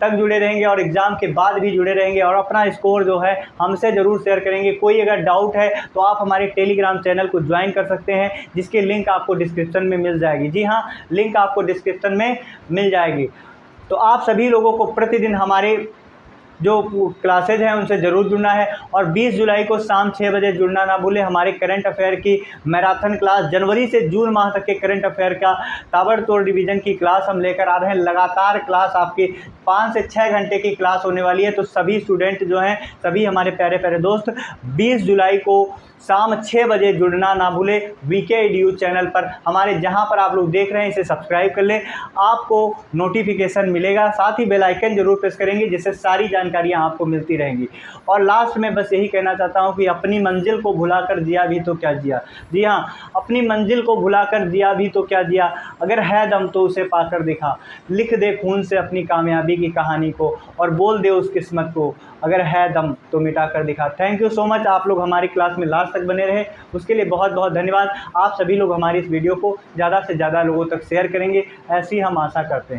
तक जुड़े रहेंगे और एग्ज़ाम के बाद भी जुड़े रहेंगे, और अपना स्कोर जो है हमसे ज़रूर शेयर करेंगे। कोई अगर डाउट है तो आप हमारे टेलीग्राम चैनल को ज्वाइन कर सकते हैं, जिसकी लिंक आपको डिस्क्रिप्शन में मिल जाएगी। जी हाँ, लिंक आपको डिस्क्रिप्शन में मिल जाएगी। तो आप सभी लोगों को प्रतिदिन हमारे जो क्लासेज हैं उनसे ज़रूर जुड़ना है, और 20 जुलाई को शाम 6 बजे जुड़ना ना भूलें। हमारे करंट अफेयर की मैराथन क्लास, जनवरी से जून माह तक के करंट अफेयर का ताबड़तोड़ रिवीजन की क्लास हम लेकर आ रहे हैं। लगातार क्लास आपकी 5 से 6 घंटे की क्लास होने वाली है। तो सभी स्टूडेंट जो हैं, सभी हमारे प्यारे प्यारे दोस्त 20 जुलाई को शाम 6 बजे जुड़ना ना भूलें VK EDU चैनल पर। हमारे जहां पर आप लोग देख रहे हैं इसे सब्सक्राइब कर लें, आपको नोटिफिकेशन मिलेगा। साथ ही बेल आइकन जरूर प्रेस करेंगे, जिससे सारी जानकारियां आपको मिलती रहेंगी। और लास्ट में बस यही कहना चाहता हूं कि अपनी मंजिल को भुलाकर जिया भी तो क्या जिया। जी हाँ, अपनी मंजिल को भुलाकर जिया भी तो क्या जिया, अगर है दम तो उसे पाकर दिखा। लिख दे खून से अपनी कामयाबी की कहानी को, और बोल दे उस किस्मत को, अगर है दम तो मिटा कर दिखा। Thank you so much. आप लोग हमारी क्लास में लास्ट तक बने रहे, उसके लिए बहुत बहुत धन्यवाद। आप सभी लोग हमारी इस वीडियो को ज़्यादा से ज़्यादा लोगों तक शेयर करेंगे, ऐसी हम आशा करते हैं।